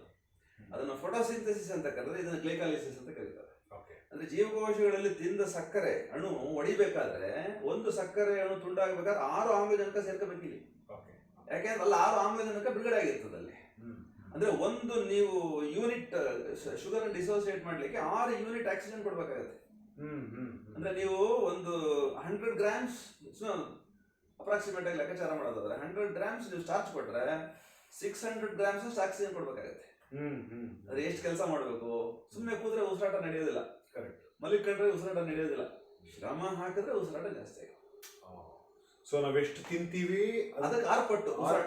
ಅದನ್ನು ಫೋಟೋಸಿಂಥಸಿಸ್ ಅಂತ ಕರೆದ್ರೆ, ಇದನ್ನು ಗ್ಲೈಕಾಲಿಸಿಸ್ ಅಂತ ಕರೀತಾರೆ. ಅಂದ್ರೆ ಜೀವಕೋಶಗಳಲ್ಲಿ ತಿಂದ ಸಕ್ಕರೆ ಅಣು ಒಡಿಬೇಕಾದ್ರೆ ಒಂದು ಸಕ್ಕರೆ ಅಣು ತುಂಡಾಗಬೇಕಾದ್ರೆ 6 ಆಮ್ಲಜನಕ ಸೇರ್ಕೋಬೇಕಿಲ್ಲಿ. ಯಾಕೆಂದ್ರೆ ಅಲ್ಲಿ 6 ಆಮ್ಲಜನಕ ಬಿಡುಗಡೆ ಆಗಿರ್ತದೆ ಅಲ್ಲಿ. ಅಂದ್ರೆ ಒಂದು ನೀವು ಯೂನಿಟ್ ಶುಗರ್ ಡಿಸೋಸಿಯೇಟ್ ಮಾಡ್ಲಿಕ್ಕೆ 6 ಯೂನಿಟ್ ಆಕ್ಸಿಜನ್ ಕೊಡ್ಬೇಕಾಗತ್ತೆ. ಅಂದ್ರೆ ನೀವು ಒಂದು 100 ಗ್ರಾಮ್ಸ್ ಅಪ್ರಾಕ್ಸಿಮೇಟ್ ಆಗಿ ಲೆಕ್ಕಾಚಾರ ಮಾಡೋದಾದ್ರೆ 100 ಗ್ರಾಮ್ಸ್ ನೀವು ಸ್ಟಾರ್ಚ್ ಕೊಟ್ರೆ 600 ಗ್ರಾಮ್ಸ್ ಆಕ್ಸಿಜನ್ ಕೊಡ್ಬೇಕಾಗತ್ತೆ. ಅಂದ್ರೆ ಎಷ್ಟು ಕೆಲಸ ಮಾಡಬೇಕು. ಸುಮ್ಮನೆ ಕೂತ್ರೆ ಉಸಿರಾಟ ನಡೆಯೋದಿಲ್ಲ,
ಕರೆಕ್ಟ್.
ಮಲಿಕೊಂಡ್ರೆ ಉಸಿರಾಟ ನಡೆಯೋದಿಲ್ಲ, ಶ್ರಮ ಹಾಕಿದ್ರೆ ಉಸಿರಾಟ ಜಾಸ್ತಿ ಆಗುತ್ತೆ.
ಸೊ ನಾವೆಷ್ಟು ತಿಂತೀವಿ
ಅದಕ್ಕೆ 6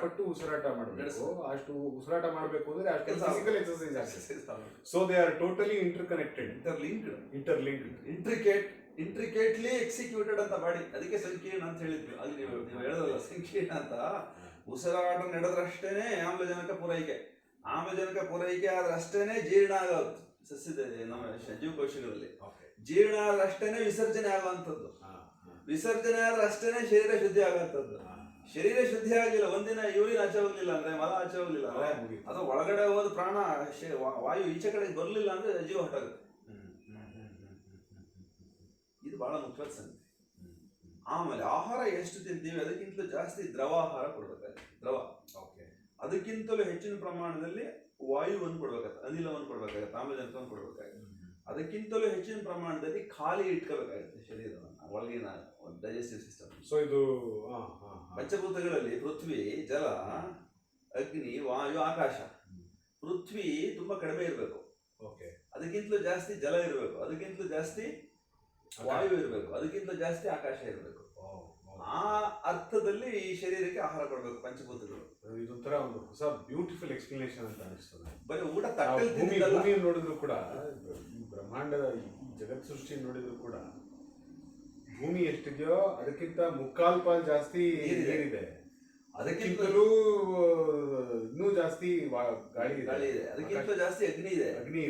ಪಟ್ಟು
ಉಸಿರಾಟ ಮಾಡಬೇಕು. ಅಷ್ಟು ಉಸಿರಾಟ ಮಾಡಬೇಕು ಅಂದ್ರೆ ಅಷ್ಟು
ಕೆಲಸ
ಫಿಸಿಕಲ್ ಎಕ್ಸರ್ಸೈಸ್ ಆಗ್ತದೆ. So they are totally interconnected,
intricately executed ಅಂತ ಬಾಡಿ. ಅದಕ್ಕೆ ಸಂಕೀರ್ಣ ಅಂತ ಹೇಳಿದ್ವಿ. ಅಲ್ಲಿ ನೀವು ಹೇಳೋದಲ್ಲ ಸಂಕೀರ್ಣ ಅಂತ. ಉಸಿರಾಟ ನಡೆದ್ರಷ್ಟೇನೆ ಆಮ್ಲಜನಕ ಪೂರೈಕೆ, ಆಮ್ಲಜನಕ ಪೂರೈಕೆ ಆದ್ರಷ್ಟೇನೆ ಜೀರ್ಣ ಆಗೋದು ಸಸ್ಯದ ನಮ್ಮ ಜೀವಕೋಶಗಳಲ್ಲಿ. ಜೀರ್ಣ ಆದ್ರಷ್ಟೇನೆ ವಿಸರ್ಜನೆ ಆಗುವಂಥದ್ದು, ವಿಸರ್ಜನೆ ಆದ್ರೆ ಅಷ್ಟೇನೆ ಶರೀರ ಶುದ್ಧಿ ಆಗುವಂಥದ್ದು. ಶರೀರ ಶುದ್ಧಿ ಆಗಿಲ್ಲ, ಒಂದಿನ ಯೂರಿನ್ ಆಚೆ ಹೋಗ್ಲಿಲ್ಲ ಅಂದ್ರೆ, ಮಲ ಆಚೆ ಹೋಗ್ಲಿಲ್ಲ ಅಂದ್ರೆ, ಅಥವಾ ಒಳಗಡೆ ಹೋದ ಪ್ರಾಣ ವಾಯು ಈಚೆ ಕಡೆ ಬರ್ಲಿಲ್ಲ ಅಂದ್ರೆ ಜೀವ ಹೊಟ್ಟಾಗುತ್ತೆ. ಇದು ಬಹಳ ಮುಖ್ಯವಾದ ಸಂಗತಿ. ಆಮೇಲೆ ಆಹಾರ ಎಷ್ಟು ತಿಂತೀವಿ ಅದಕ್ಕಿಂತಲೂ ಜಾಸ್ತಿ ದ್ರವ ಆಹಾರ ಕೊಡ್ಬೇಕಾಗುತ್ತೆ. ದ್ರವ, ಅದಕ್ಕಿಂತಲೂ ಹೆಚ್ಚಿನ ಪ್ರಮಾಣದಲ್ಲಿ ವಾಯುವನ್ನು ಕೊಡ್ಬೇಕಾಗತ್ತೆ, ಅನಿಲವನ್ನು ಕೊಡ್ಬೇಕಾಗತ್ತೆ, ಆಮ್ಲಜನಕವನ್ನು ಕೊಡ್ಬೇಕಾಗತ್ತೆ. ಅದಕ್ಕಿಂತಲೂ ಹೆಚ್ಚಿನ ಪ್ರಮಾಣದಲ್ಲಿ ಖಾಲಿ ಇಟ್ಕೋಬೇಕಾಗುತ್ತೆ ಶರೀರವನ್ನು, ಒಳಗಿನ ಡೈಜೆಸ್ಟಿವ್ ಸಿಸ್ಟಮ್.
ಸೊ ಇದು
ಪಂಚಭೂತಗಳಲ್ಲಿ ಪೃಥ್ವಿ, ಜಲ, ಅಗ್ನಿ, ವಾಯು, ಆಕಾಶ. ಪೃಥ್ವಿ ತುಂಬಾ ಕಡಿಮೆ ಇರಬೇಕು, ಅದಕ್ಕಿಂತಲೂ ಜಾಸ್ತಿ ಜಲ ಇರಬೇಕು, ಅದಕ್ಕಿಂತಲೂ ಜಾಸ್ತಿ ವಾಯು ಇರಬೇಕು, ಅದಕ್ಕಿಂತ ಜಾಸ್ತಿ ಆಕಾಶ ಇರಬೇಕು. ಆ ಅರ್ಥದಲ್ಲಿ ಈ ಶರೀರಕ್ಕೆ ಆಹಾರ ಕೊಡಬೇಕು ಪಂಚಭೂತಗಳು.
ಇದೊಂಥರ ಒಂದು ಹೊಸ ಬ್ಯೂಟಿಫುಲ್ ಎಕ್ಸ್ಪ್ಲನೇಷನ್ ಅಂತ ಅನಿಸ್ತದೆ.
ಬರೀ ಊಟ ತಟ್ಟೆಯಲ್ಲಿ
ಭೂಮಿ ನೋಡಿದ್ರು ಕೂಡ, ಈ ಬ್ರಹ್ಮಾಂಡದ ಜಗತ್ ಸೃಷ್ಟಿ ನೋಡಿದ್ರು ಕೂಡ ಭೂಮಿ ಎಷ್ಟಿದೆಯೋ ಅದಕ್ಕಿಂತ 3/4 ಜಾಸ್ತಿ ನೀರಿದೆ, ಅದಕ್ಕಿಂತಲೂ ಇನ್ನೂ ಜಾಸ್ತಿ ಗಾಳಿ ಇದೆ,
ಅದಕ್ಕಿಂತಲೂ ಜಾಸ್ತಿ ಅಗ್ನಿ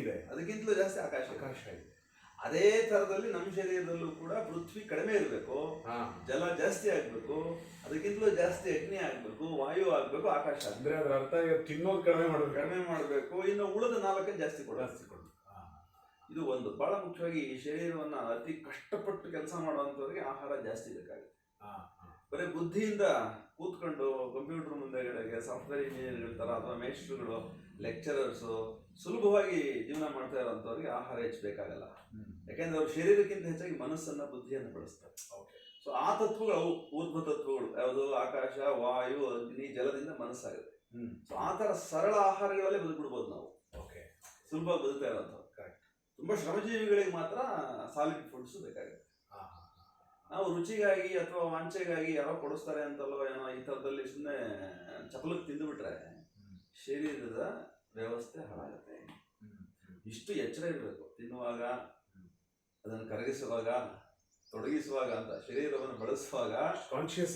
ಇದೆ, ಅದಕ್ಕಿಂತಲೂ ಜಾಸ್ತಿ ಆಕಾಶ ಇದೆ. ಅದೇ ತರದಲ್ಲಿ ನಮ್ಮ ಶರೀರದಲ್ಲೂ ಕೂಡ ಪೃಥ್ವಿ ಕಡಿಮೆ ಇರಬೇಕು, ಜಲ ಜಾಸ್ತಿ ಆಗ್ಬೇಕು, ಅದಕ್ಕಿಂತಲೂ ಜಾಸ್ತಿ ಅಗ್ನಿ ಆಗ್ಬೇಕು, ವಾಯು ಆಗ್ಬೇಕು, ಆಕಾಶ.
ಅಂದ್ರೆ ಅದರ ಅರ್ಥ ತಿನ್ನೋದು ಕಡಿಮೆ ಮಾಡಬೇಕು,
ಇನ್ನು ಉಳಿದ 4 ಜಾಸ್ತಿ ಕೊಡು. ಇದು ಒಂದು ಬಹಳ ಮುಖ್ಯವಾಗಿ ಈ ಶರೀರವನ್ನ ಅತಿ ಕಷ್ಟಪಟ್ಟು ಕೆಲಸ ಮಾಡುವಂತವ್ರಿಗೆ ಆಹಾರ ಜಾಸ್ತಿ ಬೇಕಾಗುತ್ತೆ. ಬರೀ ಬುದ್ಧಿಯಿಂದ ಕೂತ್ಕೊಂಡು ಕಂಪ್ಯೂಟರ್ ಮುಂದೆಗಡೆಗೆ ಸಾಫ್ಟ್ವೇರ್ ಇಂಜಿನಿಯರ್ಗಳ ತರ ಅಥವಾ ಮೇಸ್ಟ್ರುಗಳು, ಲೆಕ್ಚರರ್ಸು ಸುಲಭವಾಗಿ ಜೀವನ ಮಾಡ್ತಾ ಇರೋಂಥವ್ರಿಗೆ ಆಹಾರ ಹೆಚ್ಚು ಬೇಕಾಗಲ್ಲ. ಯಾಕೆಂದ್ರೆ ಅವ್ರ ಶರೀರಕ್ಕಿಂತ ಹೆಚ್ಚಾಗಿ ಮನಸ್ಸನ್ನ, ಬುದ್ಧಿಯನ್ನು ಬಳಸ್ತಾರೆ. ಸೊ ಆ ತತ್ವಗಳು ಅವು ಊರ್ಧ್ವ ತತ್ವಗಳು, ಯಾವುದು ಆಕಾಶ, ವಾಯು, ಅಗ್ನಿ, ಜಲದಿಂದ ಮನಸ್ಸಾಗುತ್ತೆ. ಸೊ ಆ ತರ ಸರಳ ಆಹಾರಗಳಲ್ಲೇ ಬದುಕ್ಬಿಡ್ಬೋದು ನಾವು, ಸುಲಭವಾಗಿ ಬದುಕ್ತಾ ಇರೋಂಥವ್ರು. ತುಂಬಾ ಶ್ರಮಜೀವಿಗಳಿಗೆ ಮಾತ್ರ ಸಾಲಿಡ್ ಫುಡ್ಸ್ ಬೇಕಾಗುತ್ತೆ. ನಾವು ರುಚಿಗಾಗಿ ಅಥವಾ ವಾಂಚೆಗಾಗಿ ಯಾರೋ ಕೊಡಿಸ್ತಾರೆ ಅಂತಲ್ಲೋ ಏನೋ ಈ ಥರದಲ್ಲಿ ಸುಮ್ಮನೆ ಚಪಲಕ್ಕೆ ತಿಂದುಬಿಟ್ರೆ ಶರೀರದ ವ್ಯವಸ್ಥೆ ಹಾಳಾಗುತ್ತೆ. ಇಷ್ಟು ಎಚ್ಚರ ಇರಬೇಕು ತಿನ್ನುವಾಗ, ಅದನ್ನು ಕರಗಿಸುವಾಗ, ತೊಡಗಿಸುವಾಗ ಅಂತ, ಶರೀರವನ್ನು ಬಳಸುವಾಗ
ಕಾನ್ಶಿಯಸ್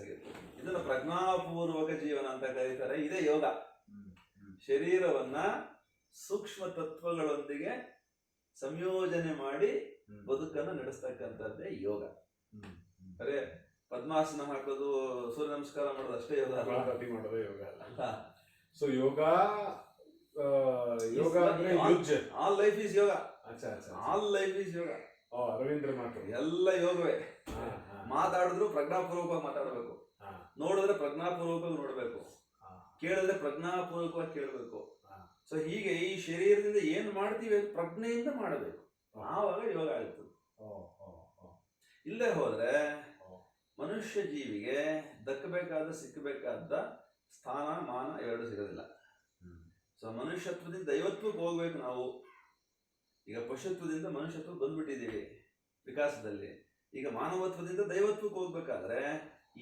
ಆಗಿರ್ಬೇಕು. ಇದನ್ನು ಪ್ರಜ್ಞಾಪೂರ್ವಕ ಜೀವನ ಅಂತ ಕರೀತಾರೆ. ಇದೇ ಯೋಗ. ಶರೀರವನ್ನ ಸೂಕ್ಷ್ಮ ತತ್ವಗಳೊಂದಿಗೆ ಸಂಯೋಜನೆ ಮಾಡಿ ಬದುಕನ್ನು ನಡೆಸ್ತಕ್ಕಂಥದ್ದೇ ಯೋಗ. ಅರೆ ಪದ್ಮಾಸನ ಹಾಕೋದು, ಸೂರ್ಯ ನಮಸ್ಕಾರ ಮಾಡೋದು ಅಷ್ಟೇ ಯೋಗ ಅಲ್ಲ.
ಸೊ ಯೋಗ ಅಂದ್ರೆ
all life is yoga.
All life is yoga. Ravindra ಮಾತು
ಎಲ್ಲ ಯೋಗವೇ. ಮಾತಾಡಿದ್ರು ಪ್ರಜ್ಞಾಪೂರ್ವಕವಾಗಿ ಮಾತಾಡಬೇಕು, ನೋಡಿದ್ರೆ ಪ್ರಜ್ಞಾಪೂರ್ವಕವಾಗಿ ನೋಡ್ಬೇಕು, ಕೇಳಿದ್ರೆ ಪ್ರಜ್ಞಾಪೂರ್ವಕವಾಗಿ ಕೇಳಬೇಕು. ಸೊ ಹೀಗೆ ಈ ಶರೀರದಿಂದ ಏನ್ ಮಾಡ್ತೀವಿ ಪ್ರಜ್ಞೆಯಿಂದ ಮಾಡಬೇಕು, ಆವಾಗ ಯೋಗ ಆಗುತ್ತದೆ. ಇಲ್ಲೇ ಹೋದ್ರೆ ಮನುಷ್ಯ ಜೀವಿಗೆ ಸಿಕ್ಕಬೇಕಾದ ಸ್ಥಾನ ಮಾನ ಎರಡು ಸಿಗೋದಿಲ್ಲ. ಸೊ ಮನುಷ್ಯತ್ವದಿಂದ ದೈವತ್ವಕ್ಕೆ ಹೋಗ್ಬೇಕು ನಾವು. ಈಗ ಪಶುತ್ವದಿಂದ ಮನುಷ್ಯತ್ವಕ್ಕೆ ಬಂದ್ಬಿಟ್ಟಿದ್ದೀವಿ ವಿಕಾಸದಲ್ಲಿ. ಈಗ ಮಾನವತ್ವದಿಂದ ದೈವತ್ವಕ್ಕೆ ಹೋಗ್ಬೇಕಾದ್ರೆ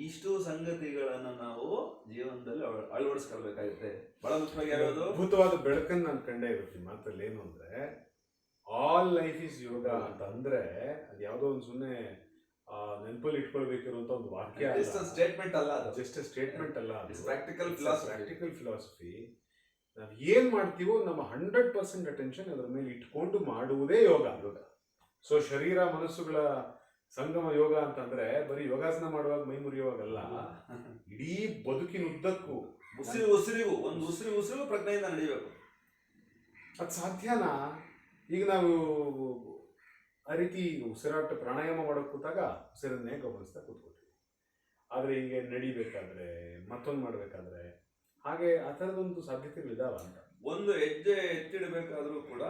ಇಷ್ಟು ಸಂಗತಿಗಳನ್ನು ನಾವು ಜೀವನದಲ್ಲಿ ಅಳವಡಿಸ್ಕೊಳ್ಬೇಕಾಗುತ್ತೆ. ಬಹಳ ಮುಖ್ಯವಾಗಿ ಯಾವ್ದು
ಅದ್ಭುತವಾದ ಬೆಳಕನ್ನು ನಾನು ಕಂಡೇ ಇರ್ತೀನಿ ಮಾತಲ್ಲಿ. ಏನು ಅಂದ್ರೆ ಆಲ್ ಲೈಫ್ ಇಸ್ ಯೋಗ ಅಂತ ಅಂದ್ರೆ ಅದು ಯಾವುದೋ ಒಂದು ಸುಮ್ಮನೆ ನೆನಪಲ್ಲಿ ಇಟ್ಕೊಳ್ಬೇಕಿರುವಂತ ಒಂದು ವಾಕ್ಯ,
ಸ್ಟೇಟ್ಮೆಂಟ್ ಅಲ್ಲ,
ಜಸ್ಟ್ ಸ್ಟೇಟ್ಮೆಂಟ್ ಅಲ್ಲ,
ಪ್ರಾಕ್ಟಿಕಲ್
ಫಿಲಾಸಫಿ. ನಾವು ಏನ್ ಮಾಡ್ತೀವೋ ನಮ್ಮ 100% ಅಟೆನ್ಷನ್ ಅದರ ಮೇಲೆ ಇಟ್ಕೊಂಡು ಮಾಡುವುದೇ ಯೋಗ. ಸೊ ಶರೀರ ಮನಸ್ಸುಗಳ ಸಂಗಮ ಯೋಗ ಅಂತಂದ್ರೆ ಬರೀ ಯೋಗಾಸನ ಮಾಡುವಾಗ ಮೈ ಮುರಿಯುವಾಗಲ್ಲ, ಇಡೀ ಬದುಕಿನುದ್ದಕ್ಕೂ
ಉಸಿರಿಗೂ ಪ್ರಜ್ಞೆಯಿಂದ ನಡಿಬೇಕು.
ಅದು ಸಾಧ್ಯನಾ? ಈಗ ನಾವು ಆ ರೀತಿ ಉಸಿರಾಟ ಪ್ರಾಣಾಯಾಮ ಮಾಡೋಕೆ ಕೂತಾಗ ಉಸಿರನ್ನೇ ಗಮನಿಸ್ತಾ ಕೂತ್ಕೊಳ್ತೀವಿ. ಆದರೆ ಹಿಂಗೆ ನಡಿಬೇಕಾದ್ರೆ ಮತ್ತೊಂದು ಮಾಡಬೇಕಾದ್ರೆ ಹಾಗೆ ಆ ಥರದೊಂದು ಸಾಧ್ಯತೆಗಳಿದಾವ ಅಂತ.
ಒಂದು ಹೆಜ್ಜೆ ಎತ್ತಿಡಬೇಕಾದ್ರೂ ಕೂಡ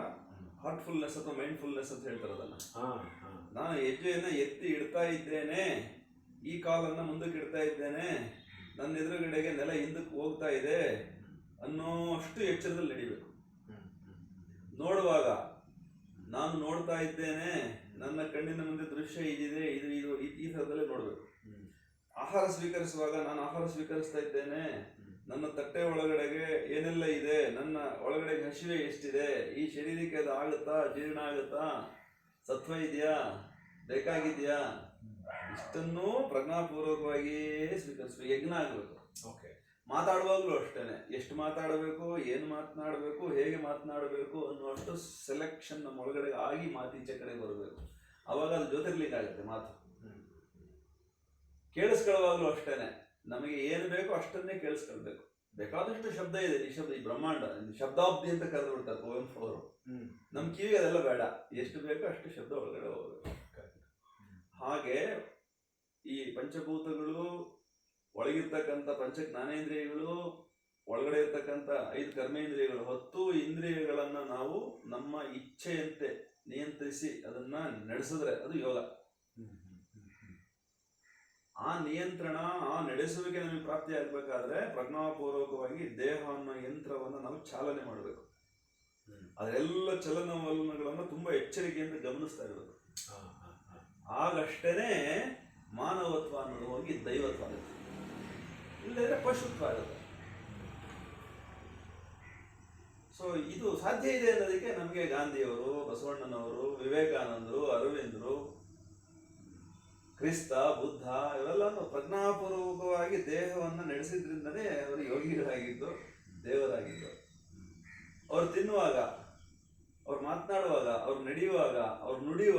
ಹಾರ್ಟ್ಫುಲ್ನೆಸ್ ಅಥವಾ ಮೈಂಡ್ಫುಲ್ನೆಸ್ ಅಂತ ಹೇಳ್ತಾರದಲ್ಲ. ನಾನು ಹೆಜ್ಜೆಯನ್ನು ಎತ್ತಿ ಇಡ್ತಾ ಇದ್ದೇನೆ, ಈ ಕಾಲನ್ನು ಮುಂದಕ್ಕೆ ಇಡ್ತಾ ಇದ್ದೇನೆ, ನನ್ನ ಎದುರುಗಡೆಗೆ ನೆಲ ಹಿಂದಕ್ಕೆ ಹೋಗ್ತಾ ಇದೆ ಅನ್ನೋಷ್ಟು ಎಚ್ಚರದಲ್ಲಿ ನಡಿಬೇಕು. ನೋಡುವಾಗ ನಾನು ನೋಡ್ತಾ ಇದ್ದೇನೆ, ನನ್ನ ಕಣ್ಣಿನ ಮುಂದೆ ದೃಶ್ಯ ಇದಿದೆ, ಇದು ಈ ಥರದಲ್ಲೇ ನೋಡಬೇಕು. ಆಹಾರ ಸ್ವೀಕರಿಸುವಾಗ ನಾನು ಆಹಾರ ಸ್ವೀಕರಿಸ್ತಾ ಇದ್ದೇನೆ, ನನ್ನ ತಟ್ಟೆ ಒಳಗಡೆಗೆ ಏನೆಲ್ಲ ಇದೆ, ನನ್ನ ಒಳಗಡೆಗೆ ಹಸಿವೆ ಎಷ್ಟಿದೆ, ಈ ಶರೀರಕ್ಕೆ ಅದು ಆಗುತ್ತಾ, ಜೀರ್ಣ ಆಗುತ್ತಾ, ಸತ್ವ ಇದೆಯಾ, ಬೇಕಾಗಿದೆಯಾ, ಇಷ್ಟನ್ನೂ ಪ್ರಜ್ಞಾಪೂರ್ವಕವಾಗಿ ಸ್ವೀಕರಿಸ್ಬೇಕು. ಯಜ್ಞ ಆಗಬೇಕು.
ಓಕೆ.
ಮಾತಾಡುವಾಗಲೂ ಅಷ್ಟೇನೆ, ಎಷ್ಟು ಮಾತಾಡಬೇಕು, ಏನು ಮಾತನಾಡಬೇಕು, ಹೇಗೆ ಮಾತನಾಡಬೇಕು ಅನ್ನುವಷ್ಟು ಸೆಲೆಕ್ಷನ್ ನಮ್ಮ ಒಳಗಡೆ ಆಗಿ ಮಾತೀಚೆ ಕಡೆ ಬರಬೇಕು. ಅವಾಗ ಅದು ಜ್ಯೋತಿರ್ಲಿಂಗ ಆಗುತ್ತೆ ಮಾತು. ಕೇಳಿಸ್ಕೊಳ್ಳುವಾಗಲೂ ಅಷ್ಟೇನೆ, ನಮಗೆ ಏನು ಬೇಕೋ ಅಷ್ಟನ್ನೇ ಕೇಳಿಸ್ಕೊಳ್ಬೇಕು. ಬೇಕಾದಷ್ಟು ಶಬ್ದ ಇದೆ, ನಿಶಬ್ದ, ಈ ಬ್ರಹ್ಮಾಂಡ ಶಬ್ದಾಬ್ದಿ ಅಂತ ಕರೆದು ಬಿಡ್ತಾರೆ ಕುವೆಂಪು ಅವರು. ನಮ್ಮ ಕಿವಿಗೆ ಅದೆಲ್ಲ ಬೇಡ, ಎಷ್ಟು ಬೇಕೋ ಅಷ್ಟು ಶಬ್ದ ಒಳಗಡೆ ಹೋಗ್ಬೇಕು. ಹಾಗೆ ಈ ಪಂಚಭೂತಗಳು, ಒಳಗಿರ್ತಕ್ಕಂಥ ಪಂಚ ಜ್ಞಾನೇಂದ್ರಿಯಗಳು, ಒಳಗಡೆ ಇರ್ತಕ್ಕಂಥ 5 ಕರ್ಮೇಂದ್ರಿಯಗಳು, 10 ಇಂದ್ರಿಯಗಳನ್ನು ನಾವು ನಮ್ಮ ಇಚ್ಛೆಯಂತೆ ನಿಯಂತ್ರಿಸಿ ಅದನ್ನ ನಡೆಸಿದ್ರೆ ಅದು ಯೋಗ. ಆ ನಿಯಂತ್ರಣ, ಆ ನಡೆಸುವಿಕೆ ನಮಗೆ ಪ್ರಾಪ್ತಿ ಆಗ್ಬೇಕಾದ್ರೆ ಪ್ರಜ್ಞಾಪೂರ್ವಕವಾಗಿ ದೇಹ ಅನ್ನೋ ಯಂತ್ರವನ್ನು ನಾವು ಚಾಲನೆ ಮಾಡಬೇಕು. ಅದೆಲ್ಲ ಚಲನವಲನಗಳನ್ನು ತುಂಬಾ ಎಚ್ಚರಿಕೆಯಿಂದ ಗಮನಿಸ್ತಾ ಇರಬೇಕು. ಆಗಷ್ಟೇನೆ ಮಾನವತ್ವ ಅನ್ನೋದು ಹೋಗಿ ದೈವತ್ವ ಆಗುತ್ತೆ, ಇಲ್ಲದ್ರೆ ಪಶುತ್ವ ಆಗುತ್ತೆ. ಸೊ ಇದು ಸಾಧ್ಯ ಇದೆ ಅನ್ನೋದಕ್ಕೆ ನಮಗೆ ಗಾಂಧಿಯವರು, ಬಸವಣ್ಣನವರು, ವಿವೇಕಾನಂದರು, ಅರವಿಂದರು, ಕ್ರಿಸ್ತ, ಬುದ್ಧ ಇವೆಲ್ಲನೂ ಪ್ರಜ್ಞಾಪೂರ್ವಕವಾಗಿ ದೇಹವನ್ನು ನಡೆಸಿದ್ರಿಂದನೇ ಅವರು ಯೋಗಿಗಳಾಗಿದ್ದು, ದೇವರಾಗಿದ್ದು. ಅವ್ರು ತಿನ್ನುವಾಗ, ಅವ್ರು ಮಾತನಾಡುವಾಗ, ಅವ್ರು ನಡೆಯುವಾಗ, ಅವ್ರು ನುಡಿಯುವಾಗ